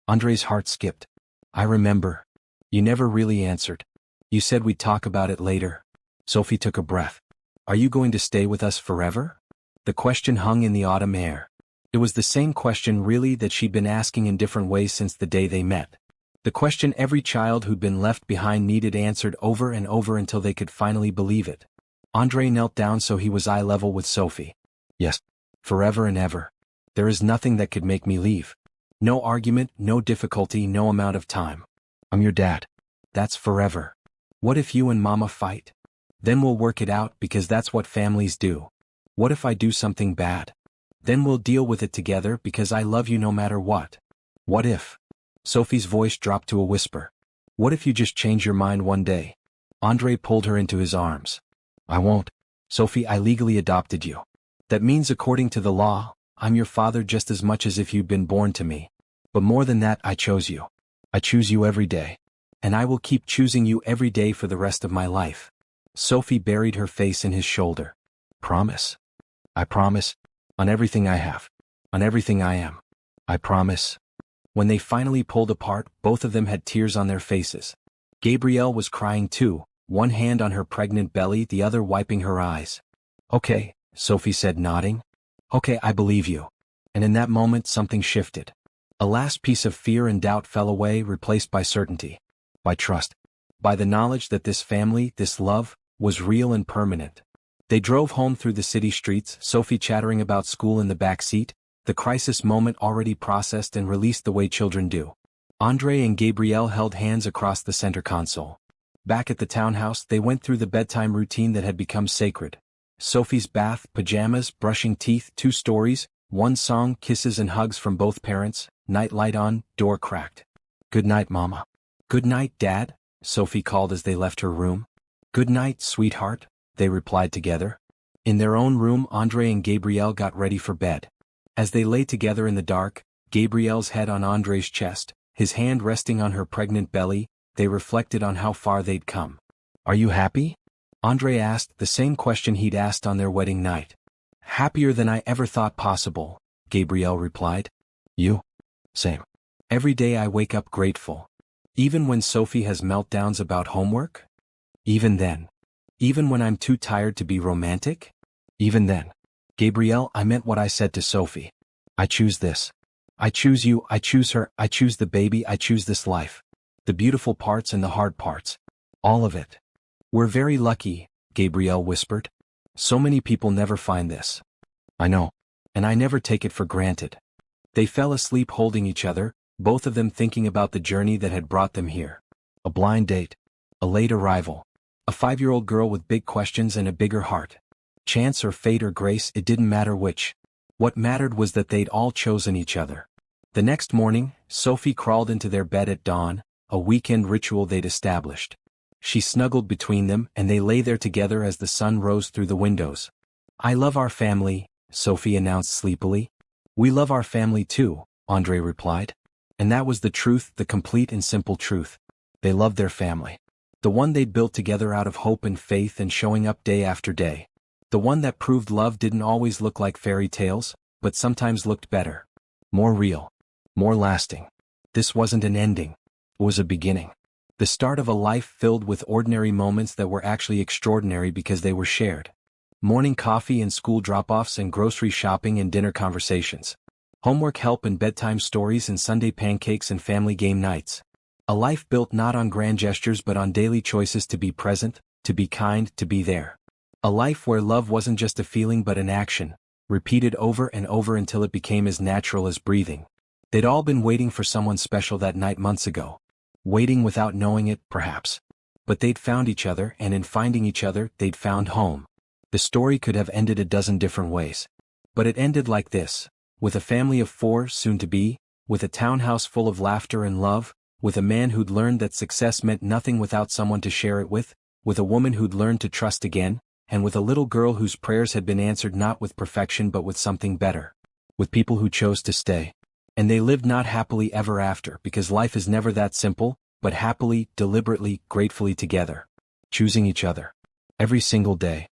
A: Andre's heart skipped. I remember. You never really answered. You said we'd talk about it later. Sophie took a breath. Are you going to stay with us forever? The question hung in the autumn air. It was the same question really that she'd been asking in different ways since the day they met. The question every child who'd been left behind needed answered over and over until they could finally believe it. Andre knelt down so he was eye level with Sophie. Yes. Forever and ever. There is nothing that could make me leave. No argument, no difficulty, no amount of time. I'm your dad. That's forever. What if you and Mama fight? Then we'll work it out because that's what families do. What if I do something bad? Then we'll deal with it together because I love you no matter what. What if? Sophie's voice dropped to a whisper. What if you just change your mind one day? Andre pulled her into his arms. I won't. Sophie, I legally adopted you. That means according to the law, I'm your father just as much as if you'd been born to me. But more than that, I chose you. I choose you every day. And I will keep choosing you every day for the rest of my life. Sophie buried her face in his shoulder. Promise? I promise. On everything I have. On everything I am. I promise. When they finally pulled apart, both of them had tears on their faces. Gabrielle was crying too, one hand on her pregnant belly, the other wiping her eyes. Okay, Sophie said, nodding. Okay, I believe you. And in that moment something shifted. A last piece of fear and doubt fell away, replaced by certainty. By trust. By the knowledge that this family, this love, was real and permanent. They drove home through the city streets, Sophie chattering about school in the back seat, the crisis moment already processed and released the way children do. Andre and Gabrielle held hands across the center console. Back at the townhouse, they went through the bedtime routine that had become sacred. Sophie's bath, pajamas, brushing teeth, 2 stories, 1 song, kisses and hugs from both parents, night light on, door cracked. Good night, Mama. Good night, Dad, Sophie called as they left her room. Good night, sweetheart, they replied together. In their own room, Andre and Gabrielle got ready for bed. As they lay together in the dark, Gabrielle's head on Andre's chest, his hand resting on her pregnant belly, they reflected on how far they'd come. Are you happy? Andre asked, the same question he'd asked on their wedding night. Happier than I ever thought possible, Gabrielle replied. You? Same. Every day I wake up grateful. Even when Sophie has meltdowns about homework? Even then. Even when I'm too tired to be romantic? Even then. Gabrielle, I meant what I said to Sophie. I choose this. I choose you, I choose her, I choose the baby, I choose this life. The beautiful parts and the hard parts. All of it. We're very lucky, Gabrielle whispered. So many people never find this. I know. And I never take it for granted. They fell asleep holding each other, both of them thinking about the journey that had brought them here. A blind date. A late arrival. A 5-year-old girl with big questions and a bigger heart. Chance or fate or grace, it didn't matter which. What mattered was that they'd all chosen each other. The next morning, Sophie crawled into their bed at dawn, a weekend ritual they'd established. She snuggled between them and they lay there together as the sun rose through the windows. I love our family, Sophie announced sleepily. We love our family too, Andre replied. And that was the truth, the complete and simple truth. They loved their family. The one they'd built together out of hope and faith and showing up day after day. The one that proved love didn't always look like fairy tales, but sometimes looked better. More real. More lasting. This wasn't an ending. It was a beginning. The start of a life filled with ordinary moments that were actually extraordinary because they were shared. Morning coffee and school drop-offs and grocery shopping and dinner conversations. Homework help and bedtime stories and Sunday pancakes and family game nights. A life built not on grand gestures but on daily choices to be present, to be kind, to be there. A life where love wasn't just a feeling but an action, repeated over and over until it became as natural as breathing. They'd all been waiting for someone special that night months ago. Waiting without knowing it, perhaps. But they'd found each other, and in finding each other, they'd found home. The story could have ended a dozen different ways. But it ended like this, with a family of 4 soon to be, with a townhouse full of laughter and love, with a man who'd learned that success meant nothing without someone to share it with a woman who'd learned to trust again, and with a little girl whose prayers had been answered not with perfection but with something better. With people who chose to stay. And they lived not happily ever after, because life is never that simple, but happily, deliberately, gratefully together. Choosing each other. Every single day.